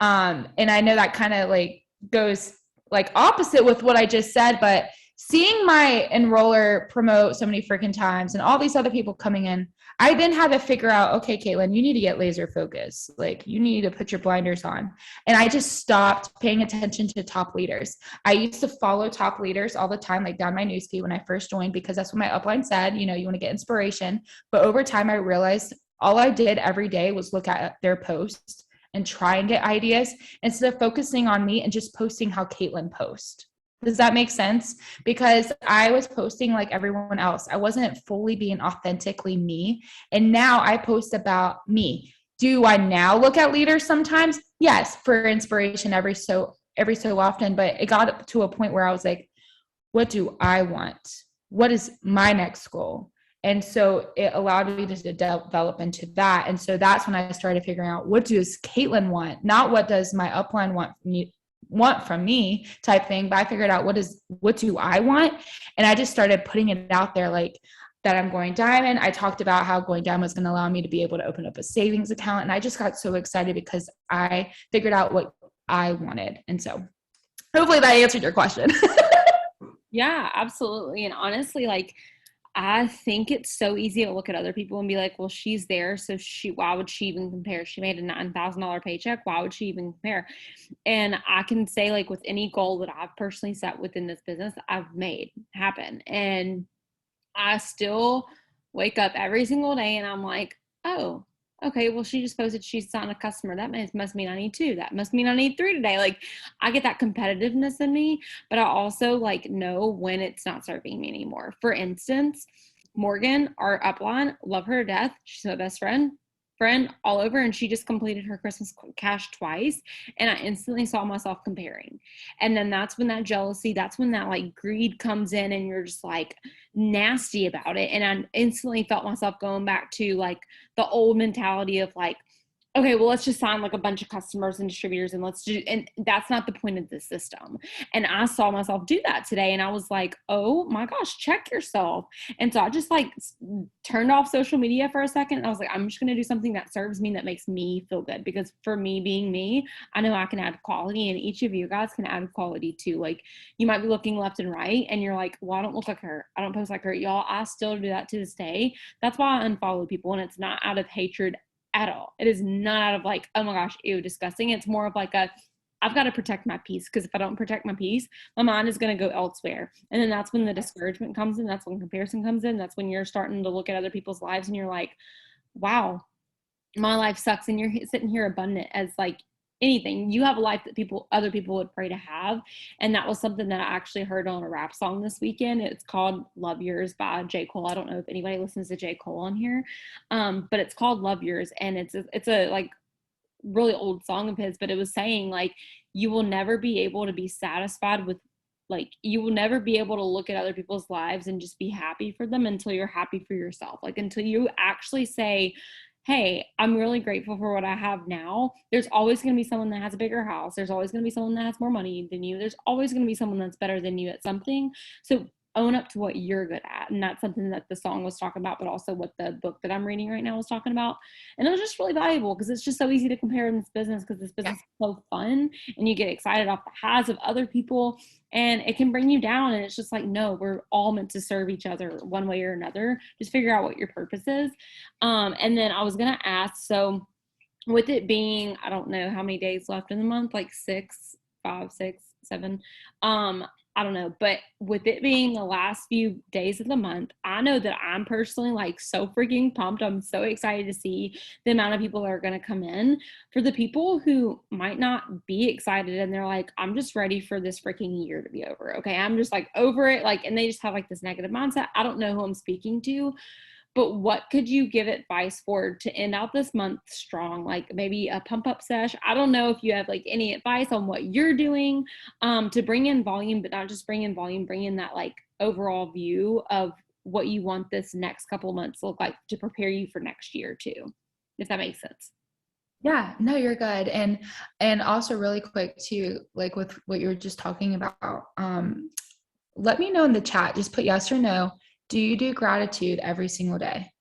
And I know that kind of like goes like opposite with what I just said, but seeing my enroller promote so many freaking times and all these other people coming in, I then had to figure out, okay, Kaitlyn, you need to get laser focused. Like you need to put your blinders on. And I just stopped paying attention to top leaders. I used to follow top leaders all the time, like down my newsfeed when I first joined, because that's what my upline said, you want to get inspiration. But over time, I realized all I did every day was look at their posts and try and get ideas instead of focusing on me and just posting how Kaitlyn posts. Does that make sense? Because I was posting like everyone else. I wasn't fully being authentically me. And now I post about me. Do I now look at leaders sometimes? Yes, for inspiration every so often. But it got to a point where I was like, what do I want? What is my next goal? And so it allowed me to develop into that. And so that's when I started figuring out, what does Kaitlyn want? Not what does my upline want from me type thing, but I figured out what do I want? And I just started putting it out there, like that I'm going diamond. I talked about how going diamond was going to allow me to be able to open up a savings account. And I just got so excited because I figured out what I wanted. And so hopefully that answered your question. Yeah, absolutely. And honestly, like, I think it's so easy to look at other people and be like, well, she's there, so why would she even compare? She made a $9,000 paycheck. Why would she even compare? And I can say, like, with any goal that I've personally set within this business, I've made happen. And I still wake up every single day and I'm like, oh, okay, well, she just posted she's signed a customer. That must mean I need two. That must mean I need three today. Like, I get that competitiveness in me, but I also like know when it's not serving me anymore. For instance, Morgan, our upline, love her to death. She's my best friend all over, and she just completed her Christmas cash twice, and I instantly saw myself comparing. And then that's when that jealousy, that's when that like greed comes in, and you're just like nasty about it. And I instantly felt myself going back to like the old mentality of like, okay, well, let's just sign like a bunch of customers and distributors and that's not the point of the system. And I saw myself do that today, and I was like, oh my gosh, check yourself. And so I just like turned off social media for a second, and I was like, I'm just going to do something that serves me, that makes me feel good, because for me being me, I know I can add quality, and each of you guys can add quality too. Like, you might be looking left and right and you're like, well, I don't look like her, I don't post like her. Y'all, I still do that to this day. That's why I unfollow people, and it's not out of hatred at all. It is not out of like, oh my gosh, ew, disgusting. It's more of like I've got to protect my peace, because if I don't protect my peace, my mind is going to go elsewhere. And then that's when the discouragement comes in. That's when comparison comes in. That's when you're starting to look at other people's lives and you're like, wow, my life sucks. And you're sitting here abundant as like anything. You have a life that other people would pray to have. And that was something that I actually heard on a rap song this weekend. It's called Love Yours by J. Cole. I don't know if anybody listens to J. Cole on here, but it's called Love Yours. And it's a like really old song of his, but it was saying like, you will never be able to be satisfied with, like, you will never be able to look at other people's lives and just be happy for them until you're happy for yourself. Like, until you actually say, hey, I'm really grateful for what I have now. There's always going to be someone that has a bigger house. There's always going to be someone that has more money than you. There's always going to be someone that's better than you at something. So own up to what you're good at. And that's something that the song was talking about, but also what the book that I'm reading right now was talking about. And it was just really valuable, because it's just so easy to compare in this business, because this business is so fun and you get excited off the highs of other people, and it can bring you down. And it's just like, no, we're all meant to serve each other one way or another. Just figure out what your purpose is. And then I was going to ask, so with it being, I don't know how many days left in the month, like 6, 5, 6, 7. I don't know, but with it being the last few days of the month, I know that I'm personally like so freaking pumped. I'm so excited to see the amount of people that are going to come in. For the people who might not be excited and they're like, I'm just ready for this freaking year to be over. Okay. I'm just like over it. Like, and they just have like this negative mindset. I don't know who I'm speaking to, but what could you give advice for to end out this month strong? Like maybe a pump up sesh. I don't know if you have like any advice on what you're doing to bring in volume, but not just bring in volume, bring in that like overall view of what you want this next couple of months to look like to prepare you for next year too, if that makes sense. Yeah, no, you're good. And also really quick too, like with what you were just talking about, let me know in the chat, just put yes or no. Do you do gratitude every single day?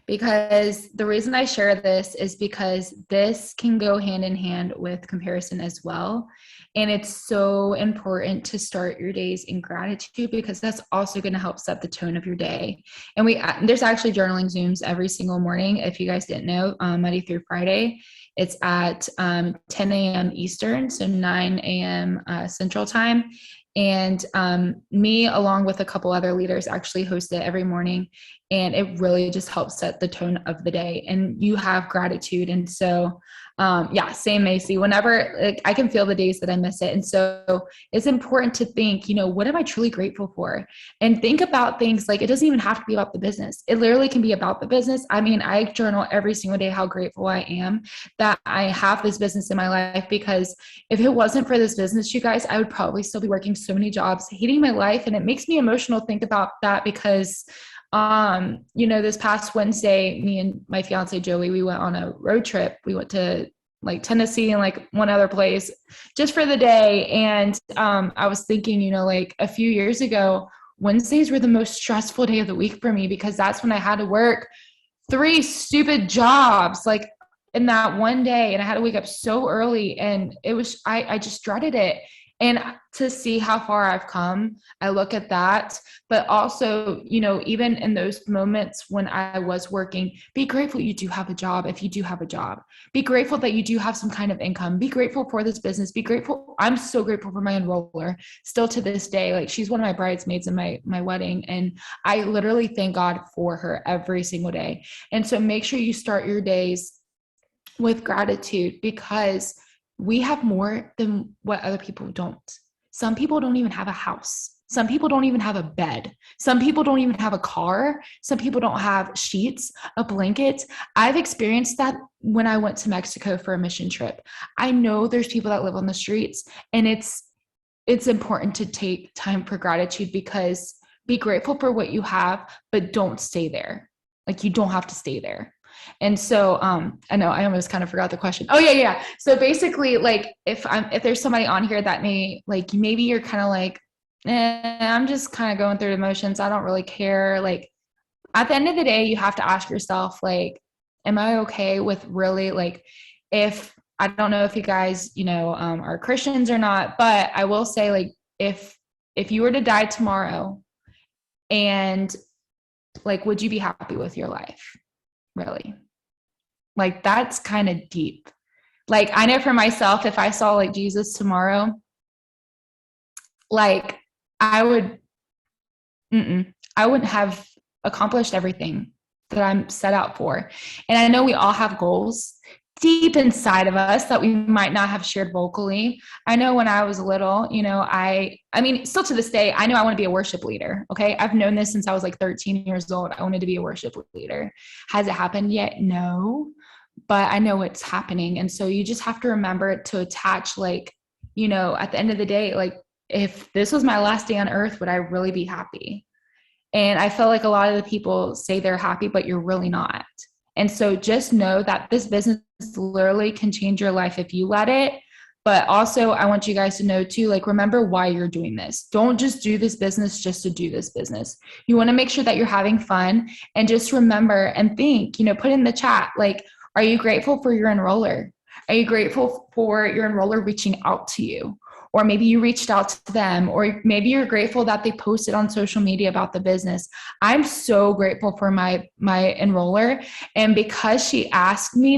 because the reason I share this is because this can go hand in hand with comparison as well. And it's so important to start your days in gratitude, because that's also going to help set the tone of your day. And there's actually journaling Zooms every single morning. If you guys didn't know, Monday through Friday, it's at 10 a.m. Eastern, so 9 a.m. Central Time. And me, along with a couple other leaders, actually host it every morning. And it really just helps set the tone of the day. And you have gratitude. And so, yeah, same, Macy. Whenever, like, I can feel the days that I miss it. And so it's important to think, what am I truly grateful for? And think about things like, it doesn't even have to be about the business. It literally can be about the business. I mean, I journal every single day how grateful I am that I have this business in my life, because if it wasn't for this business, you guys, I would probably still be working so many jobs, hating my life. And it makes me emotional to think about that, because this past Wednesday, me and my fiance Joey, we went on a road trip. We went to like Tennessee and like one other place just for the day. And I was thinking, like a few years ago, Wednesdays were the most stressful day of the week for me, because that's when I had to work 3 stupid jobs like in that one day. And I had to wake up so early, and it was, I just dreaded it. And to see how far I've come, I look at that. But also, even in those moments when I was working, be grateful you do have a job. If you do have a job, be grateful that you do have some kind of income. Be grateful for this business. Be grateful. I'm so grateful for my enroller still to this day. Like, she's one of my bridesmaids in my wedding. And I literally thank God for her every single day. And so make sure you start your days with gratitude, because we have more than what other people don't. Some people don't even have a house. Some people don't even have a bed. Some people don't even have a car. Some people don't have sheets, a blanket. I've experienced that when I went to Mexico for a mission trip. I know there's people that live on the streets, and it's important to take time for gratitude, because be grateful for what you have, but don't stay there. Like, you don't have to stay there. And so, I know I almost kind of forgot the question. Oh yeah. So basically, like, if there's somebody on here that maybe you're kind of like, I'm just kind of going through the motions. I don't really care. Like, at the end of the day, you have to ask yourself, like, am I okay with really, like, if, I don't know if you guys, are Christians or not, but I will say, like, if you were to die tomorrow, and like, would you be happy with your life? Really? Like, that's kind of deep. Like, I know for myself, if I saw like Jesus tomorrow, like, I wouldn't have accomplished everything that I'm set out for. And I know we all have goals deep inside of us that we might not have shared vocally. I know when I was little, I mean, still to this day, I know I want to be a worship leader. Okay. I've known this since I was like 13 years old. I wanted to be a worship leader. Has it happened yet? No, but I know it's happening. And so you just have to remember to attach, like, at the end of the day, like, if this was my last day on earth, would I really be happy? And I feel like a lot of the people say they're happy, but you're really not. And so just know that this business literally can change your life if you let it. But also, I want you guys to know too, like, remember why you're doing this. Don't just do this business just to do this business. You want to make sure that you're having fun, and just remember and think, put in the chat, like, are you grateful for your enroller? Are you grateful for your enroller reaching out to you? Or maybe you reached out to them, or maybe you're grateful that they posted on social media about the business. I'm so grateful for my enroller. And because she asked me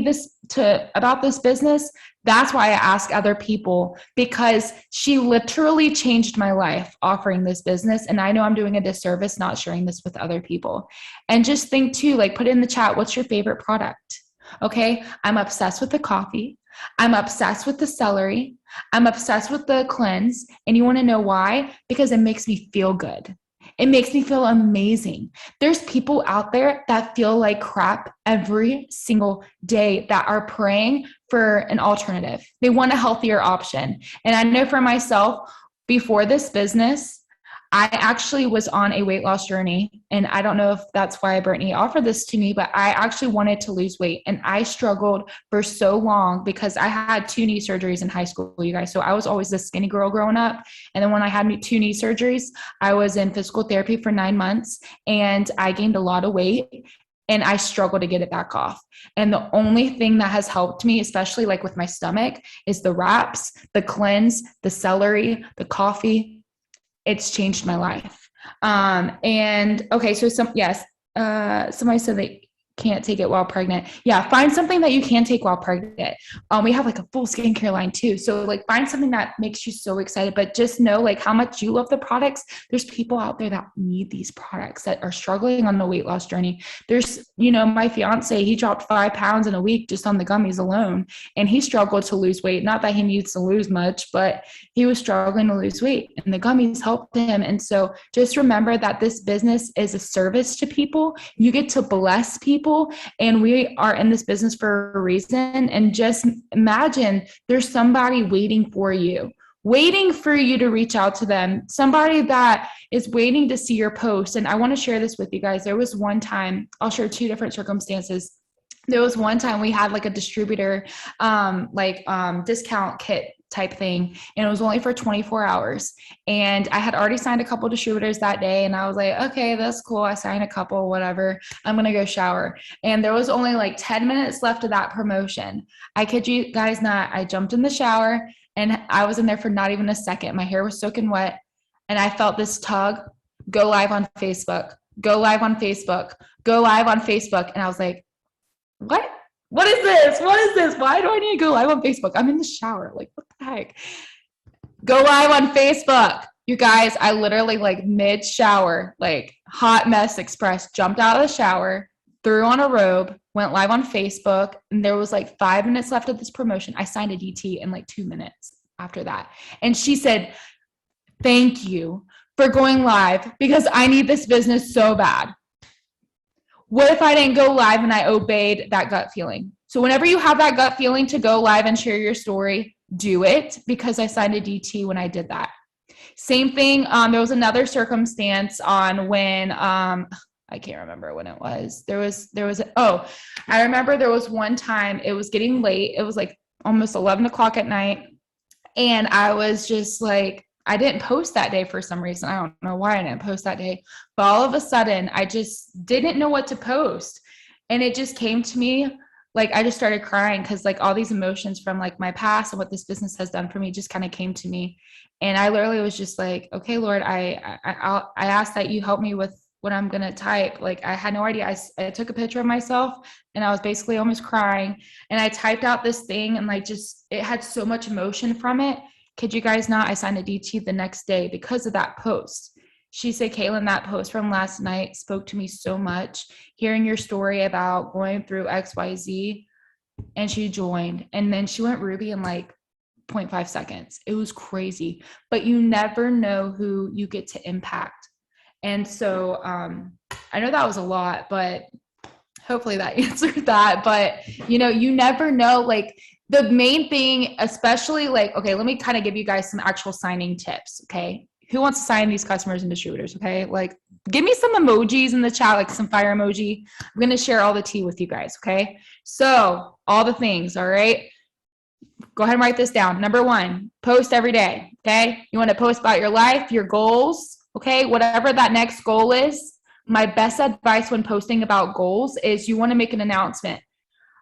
about this business, that's why I ask other people, because she literally changed my life offering this business. And I know I'm doing a disservice not sharing this with other people. And just think too, like, put in the chat, what's your favorite product? Okay. I'm obsessed with the coffee. I'm obsessed with the celery. I'm obsessed with the cleanse. And you want to know why? Because it makes me feel good. It makes me feel amazing. There's people out there that feel like crap every single day that are praying for an alternative. They want a healthier option. And I know for myself, before this business, I actually was on a weight loss journey, and I don't know if that's why Brittany offered this to me, but I actually wanted to lose weight, and I struggled for so long because I had 2 knee surgeries in high school, you guys. So I was always the skinny girl growing up. And then when I had 2 knee surgeries, I was in physical therapy for 9 months, and I gained a lot of weight. and I struggle to get it back off. And the only thing that has helped me, especially like with my stomach, is the wraps, the cleanse, the celery, the coffee. It's changed my life. And okay, so somebody said they can't take it while pregnant. Yeah, find something that you can take while pregnant. We have like a full skincare line too. So like find something that makes you so excited, but just know like how much you love the products. There's people out there that need these products that are struggling on the weight loss journey. There's, my fiance, he dropped 5 pounds in a week just on the gummies alone. And he struggled to lose weight. Not that he needs to lose much, but he was struggling to lose weight and the gummies helped him. And so just remember that this business is a service to people. You get to bless people. And we are in this business for a reason. And just imagine there's somebody waiting for you to reach out to them, somebody that is waiting to see your post. And I want to share this with you guys. There was one time, I'll share 2 different circumstances. There was one time we had like a distributor, discount kit type thing. And it was only for 24 hours. And I had already signed a couple distributors that day. And I was like, okay, that's cool. I signed a couple, whatever. I'm going to go shower. And there was only like 10 minutes left of that promotion. I kid you guys not. I jumped in the shower and I was in there for not even a second. My hair was soaking wet. And I felt this tug, go live on Facebook, go live on Facebook, go live on Facebook. And I was like, what? What is this? What is this? Why do I need to go live on Facebook? I'm in the shower. Like, what the heck? Go live on Facebook. You guys, I literally like mid shower, like hot mess express, jumped out of the shower, threw on a robe, went live on Facebook. And there was like 5 minutes left of this promotion. I signed a DT in like 2 minutes after that. And she said, thank you for going live because I need this business so bad. What if I didn't go live and I obeyed that gut feeling? So whenever you have that gut feeling to go live and share your story, do it, because I signed a DT when I did that. Same thing. There was another circumstance on when, I can't remember when it was. I remember there was one time it was getting late. It was like almost 11 o'clock at night. And I was just like, I didn't post that day for some reason. I don't know why I didn't post that day, but all of a sudden I just didn't know what to post. And it just came to me, like, I just started crying because like all these emotions from like my past and what this business has done for me just kind of came to me. And I literally was just like, okay, Lord, I ask that you help me with what I'm going to type. Like I had no idea. I took a picture of myself and I was basically almost crying and I typed out this thing and like, just, it had so much emotion from it. Kid you guys not, I signed a DT the next day because of that post. She said, Kaitlyn, that post from last night spoke to me so much. Hearing your story about going through XYZ, and she joined. And then she went Ruby in like 0.5 seconds. It was crazy. But you never know who you get to impact. And so I know that was a lot, but hopefully that answered that. But, you never know, like, the main thing, especially like, okay, let me kind of give you guys some actual signing tips. Okay. Who wants to sign these customers and distributors? Okay. Like give me some emojis in the chat, like some fire emoji. I'm going to share all the tea with you guys. Okay. So all the things. All right. Go ahead and write this down. Number 1, post every day. Okay. You want to post about your life, your goals. Okay. Whatever that next goal is. My best advice when posting about goals is you want to make an announcement.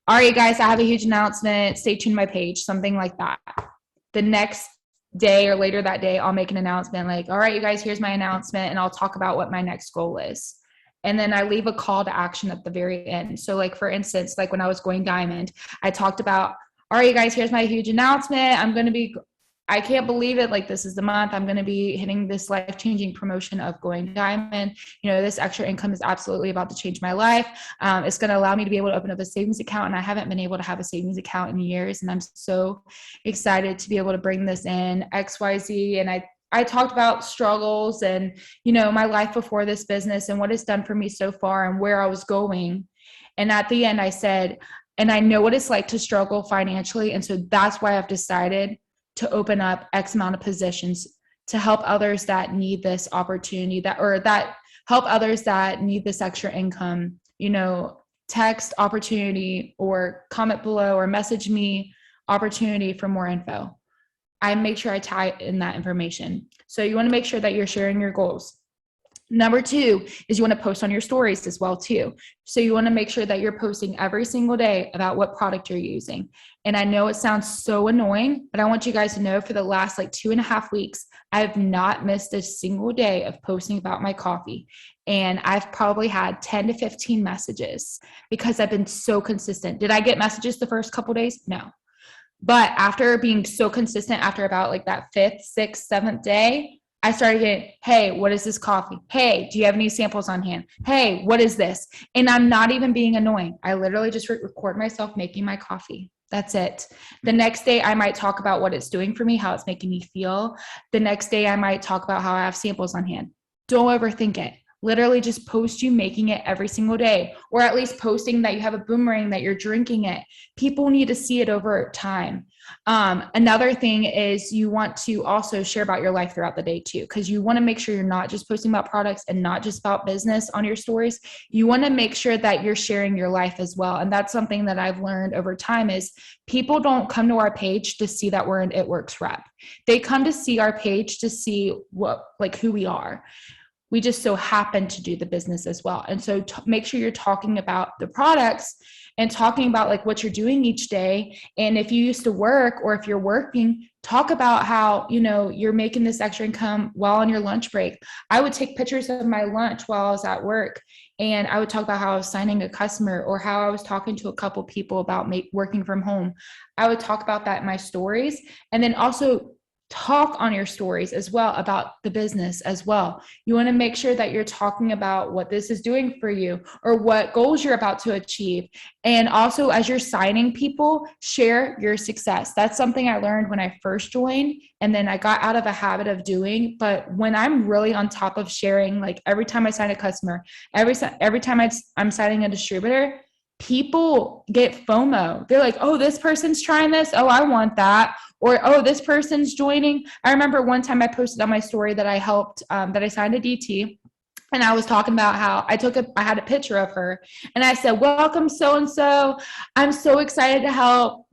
All right, guys, I have a huge announcement. Stay tuned to my page, something like that. The next day or later that day, I'll make an announcement like, all right, you guys, here's my announcement, and I'll talk about what my next goal is. And then I leave a call to action at the very end. So like, for instance, like when I was going diamond, I talked about, all right, you guys, here's my huge announcement. I can't believe it. Like this is the month I'm going to be hitting this life-changing promotion of going diamond. This extra income is absolutely about to change my life. It's going to allow me to be able to open up a savings account. And I haven't been able to have a savings account in years. And I'm so excited to be able to bring this in XYZ. And I talked about struggles and, my life before this business and what it's done for me so far and where I was going. And at the end I said, and I know what it's like to struggle financially. And so that's why I've decided to open up X amount of positions to help others that need this opportunity that help others that need this extra income, text opportunity or comment below or message me opportunity for more info. I make sure I tie in that information. So you want to make sure that you're sharing your goals. Number 2 is you want to post on your stories as well too. So you want to make sure that you're posting every single day about what product you're using. And I know it sounds so annoying, but I want you guys to know for the last like 2.5 weeks, I have not missed a single day of posting about my coffee. And I've probably had 10 to 15 messages because I've been so consistent. Did I get messages the first couple days? No. But after being so consistent, after about like that 5th, 6th, 7th day, I started getting, hey, what is this coffee? Hey, do you have any samples on hand? Hey, what is this? And I'm not even being annoying. I literally just record myself making my coffee. That's it. The next day, I might talk about what it's doing for me, how it's making me feel. The next day, I might talk about how I have samples on hand. Don't overthink it. Literally just post you making it every single day, or at least posting that you have a boomerang that you're drinking it. People need to see it over time. Another thing is you want to also share about your life throughout the day too, because you want to make sure you're not just posting about products and not just about business on your stories. You want to make sure that you're sharing your life as well. And that's something that I've learned over time is people don't come to our page to see that we're an It Works rep. They come to see our page to see who we are. We just so happen to do the business as well. And so make sure you're talking about the products and talking about like what you're doing each day. And if you used to work or if you're working, talk about how, you're making this extra income while on your lunch break. I would take pictures of my lunch while I was at work, and I would talk about how I was signing a customer or how I was talking to a couple people about working from home. I would talk about that in my stories, and then also talk on your stories as well about the business as well. You want to make sure that you're talking about what this is doing for you or what goals you're about to achieve. And also, as you're signing people, share your success. That's something I learned when I first joined, and then I got out of a habit of doing. But when I'm really on top of sharing, like every time I sign a customer, every time I'm signing a distributor, people get FOMO. They're like, oh, this person's trying this. Oh, I want that. Or, oh, this person's joining. I remember one time I posted on my story that I helped, that I signed a DT. And I was talking about how I had a picture of her. And I said, welcome, so-and-so. I'm so excited to help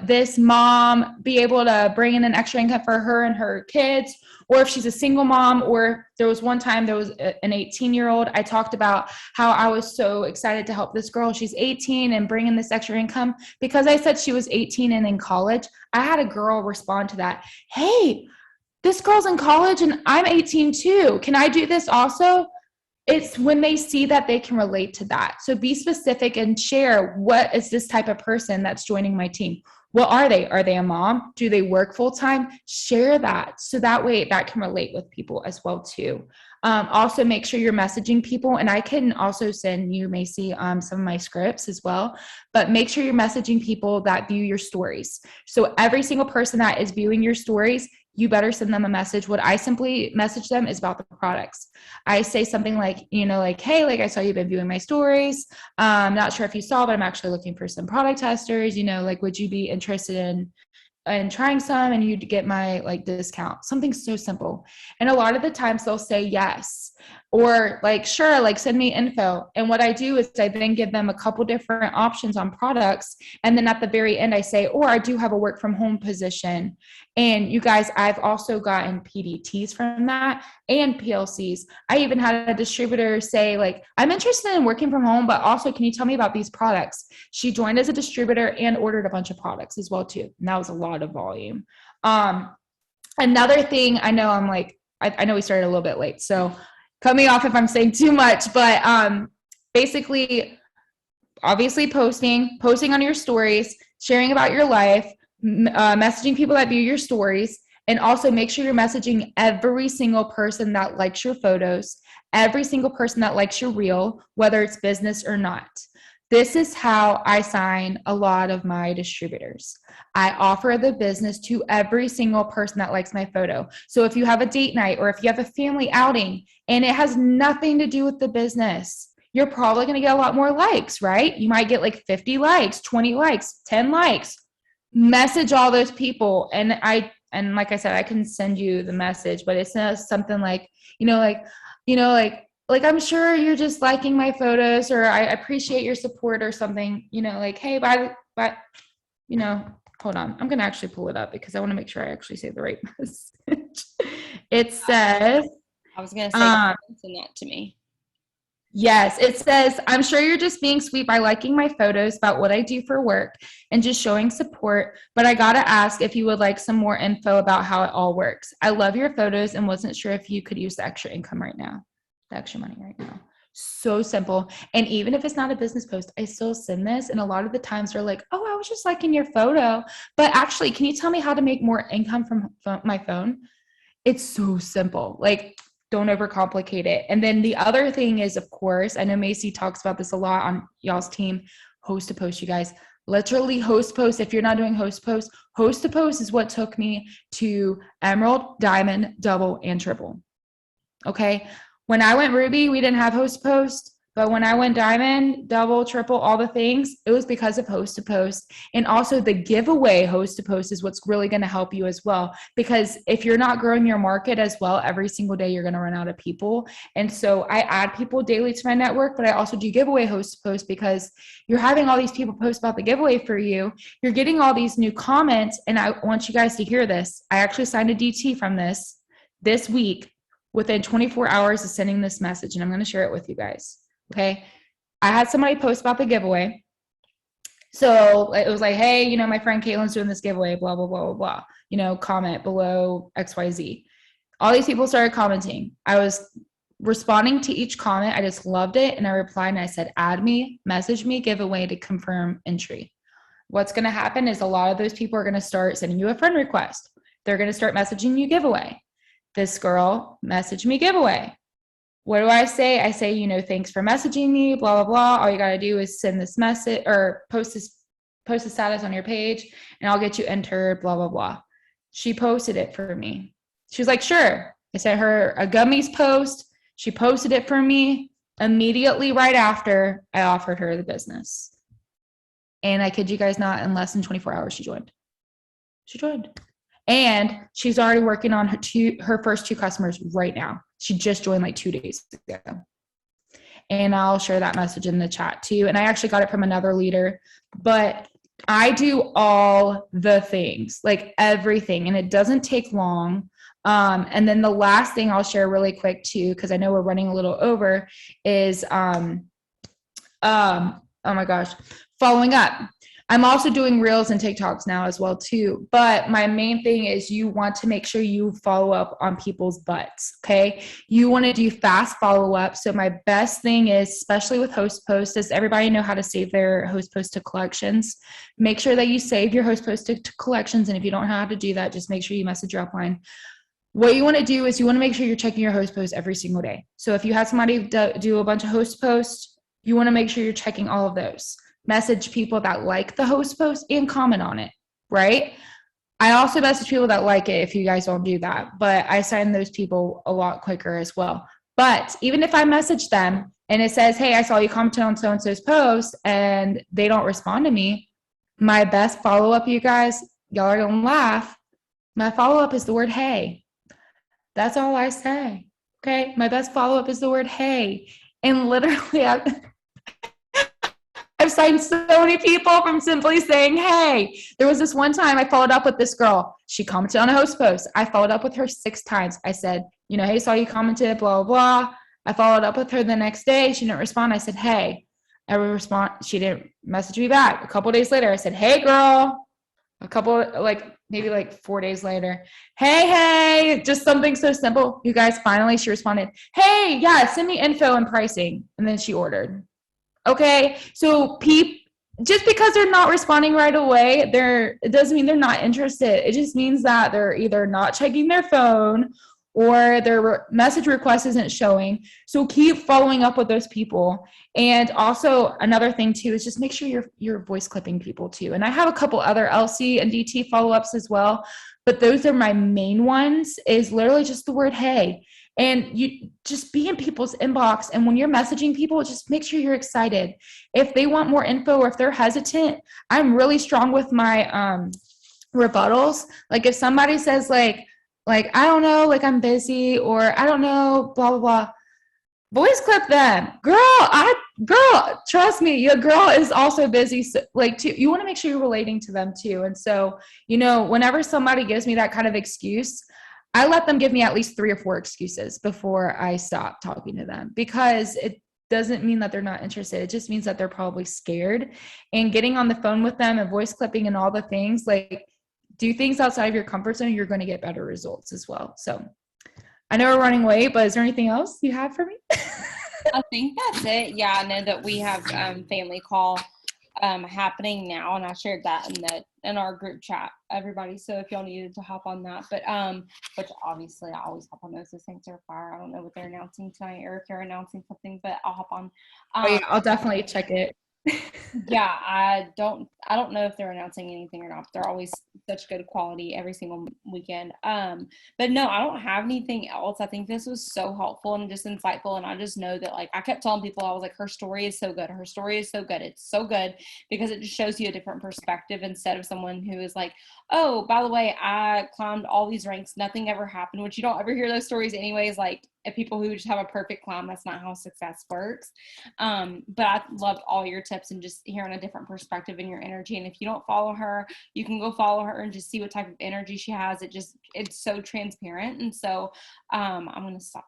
this mom be able to bring in an extra income for her and her kids. Or if she's a single mom, or there was one time there was an 18-year-old, I talked about how I was so excited to help this girl. She's 18 and bring in this extra income. Because I said she was 18 and in college, I had a girl respond to that. Hey, this girl's in college and I'm 18 too. Can I do this also? It's when they see that they can relate to that. So be specific and share, what is this type of person that's joining my team? What are they? Are they a mom? Do they work full time? Share that. So that way that can relate with people as well too. Also make sure you're messaging people, and I can also send you may see some of my scripts as well, but make sure you're messaging people that view your stories. So every single person that is viewing your stories, you better send them a message. What I simply message them is about the products. I say something like, hey, like I saw you've been viewing my stories. Not sure if you saw, but I'm actually looking for some product testers. Would you be interested in trying some, and you'd get my discount, something so simple. And a lot of the times they'll say yes, or sure, send me info. And what I do is I then give them a couple different options on products. And then at the very end I say, or I do have a work from home position. And you guys, I've also gotten PDTs from that and PLCs. I even had a distributor say I'm interested in working from home, but also can you tell me about these products? She joined as a distributor and ordered a bunch of products as well too. And that was a lot of volume. Another thing, I know I know we started a little bit late, so cut me off if I'm saying too much, but basically, obviously posting on your stories, sharing about your life, messaging people that view your stories, and also make sure you're messaging every single person that likes your photos, every single person that likes your reel, whether it's business or not. This is how I sign a lot of my distributors. I offer the business to every single person that likes my photo. So if you have a date night or if you have a family outing and it has nothing to do with the business, you're probably going to get a lot more likes, right? You might get 50 likes, 20 likes, 10 likes. Message all those people. And like I said, I can send you the message, but it says something I'm sure you're just liking my photos, or I appreciate your support or something, hey, but hold on. I'm going to actually pull it up because I want to make sure I actually say the right message. It says, I was going to say, send that to me. Yes, it says, I'm sure you're just being sweet by liking my photos about what I do for work and just showing support, but I gotta ask if you would like some more info about how it all works. I love your photos and wasn't sure if you could use the extra income right now, the extra money right now. So simple. And even if it's not a business post, I still send this. And a lot of the times they're like, oh, I was just liking your photo. But actually, can you tell me how to make more income from my phone? It's so simple. Like, don't overcomplicate it. And then the other thing is, of course, I know Macy talks about this a lot on y'all's team, host to post, you guys. Literally host post. If you're not doing host to post is what took me to emerald, diamond, double, and triple. Okay. When I went ruby, we didn't have host to post. But when I went diamond, double, triple, all the things, it was because of host to post. And also the giveaway host to post is what's really going to help you as well. Because if you're not growing your market as well, every single day you're going to run out of people. And so I add people daily to my network, but I also do giveaway host to post because you're having all these people post about the giveaway for you. You're getting all these new comments. And I want you guys to hear this. I actually signed a DT from this week within 24 hours of sending this message. And I'm going to share it with you guys. Okay. I had somebody post about the giveaway. So it was like, hey, you know, my friend Kaitlyn's doing this giveaway, blah, blah, blah, blah, blah, you know, comment below XYZ. All these people started commenting. I was responding to each comment. I just loved it. And I replied and I said, add me, message me, giveaway to confirm entry. What's going to happen is a lot of those people are going to start sending you a friend request. They're going to start messaging you giveaway. This girl messaged me giveaway. What do I say? I say, you know, thanks for messaging me, blah, blah, blah. All you got to do is send this message or post a status on your page and I'll get you entered, blah, blah, blah. She posted it for me. She was like, sure. I sent her a gummies post. She posted it for me. Immediately right after, I offered her the business. And I kid you guys not, in less than 24 hours, she joined. And she's already working on her first 2 customers right now. She just joined like 2 days ago. And I'll share that message in the chat too. And I actually got it from another leader, but I do all the things, like everything, and it doesn't take long. And then the last thing I'll share really quick too, because I know we're running a little over, is oh my gosh, following up. I'm also doing reels and TikToks now as well too. But my main thing is you want to make sure you follow up on people's butts, okay? You want to do fast follow-up. So my best thing is, especially with host posts, does everybody know how to save their host post to collections? Make sure that you save your host post to collections. And if you don't know how to do that, just make sure you message your upline. What you want to do is you want to make sure you're checking your host posts every single day. So if you have somebody do a bunch of host posts, you want to make sure you're checking all of those. Message people that like the host post and comment on it, right? I also message people that like it if you guys don't do that, but I send those people a lot quicker as well. But even if I message them and it says, hey, I saw you comment on so-and-so's post and they don't respond to me, my best follow-up, you guys, y'all are gonna laugh. My follow-up is the word hey. That's all I say, okay? My best follow-up is the word hey. And literally, I've signed so many people from simply saying, hey. There was this one time I followed up with this girl. She commented on a host post. I followed up with her 6 times. I said, you know, hey, saw you commented, blah, blah, blah. I followed up with her the next day. She didn't respond. I said, hey. I would respond. She didn't message me back. A couple days later, I said, hey, girl. Maybe 4 days later. Hey, just something so simple. You guys, finally, she responded, hey, yeah, send me info and pricing. And then she ordered. Okay, so just because they're not responding right away, it doesn't mean they're not interested. It just means that they're either not checking their phone or their message request isn't showing. So keep following up with those people. And also another thing too is just make sure you're voice clipping people too. And I have a couple other LC and DT follow-ups as well, but those are my main ones, is literally just the word hey. And you just be in people's inbox. And when you're messaging people, just make sure you're excited. If they want more info or if they're hesitant, I'm really strong with my rebuttals. Like if somebody says like, I don't know, like I'm busy, or I don't know, blah, blah, blah. Voice clip them. Girl, trust me, your girl is also busy. So, you want to make sure you're relating to them too. And so, you know, whenever somebody gives me that kind of excuse, I let them give me at least 3 or 4 excuses before I stop talking to them, because it doesn't mean that they're not interested. It just means that they're probably scared. And getting on the phone with them and voice clipping and all the things, like, do things outside of your comfort zone, you're going to get better results as well. So I know we're running late, but is there anything else you have for me? I think that's it. Yeah, I know that we have family call happening now, and I shared that in our group chat, everybody. So if y'all needed to hop on that, but which obviously I always hop on those things are fire. I don't know what they're announcing tonight or if they're announcing something, but I'll hop on. Oh yeah, I'll definitely check it. Yeah, I don't know if they're announcing anything or not. But they're always such good quality every single weekend. But no, I don't have anything else. I think this was so helpful and just insightful. And I just know that, like, I kept telling people, I was like, her story is so good. Her story is so good. It's so good because it just shows you a different perspective instead of someone who is like, oh, by the way, I climbed all these ranks. Nothing ever happened, which you don't ever hear those stories anyways. Like, if people who just have a perfect climb, that's not how success works. But I loved all your tips and just hearing a different perspective in your energy. And if you don't follow her, you can go follow her and just see what type of energy she has. It's so transparent. And so I'm going to stop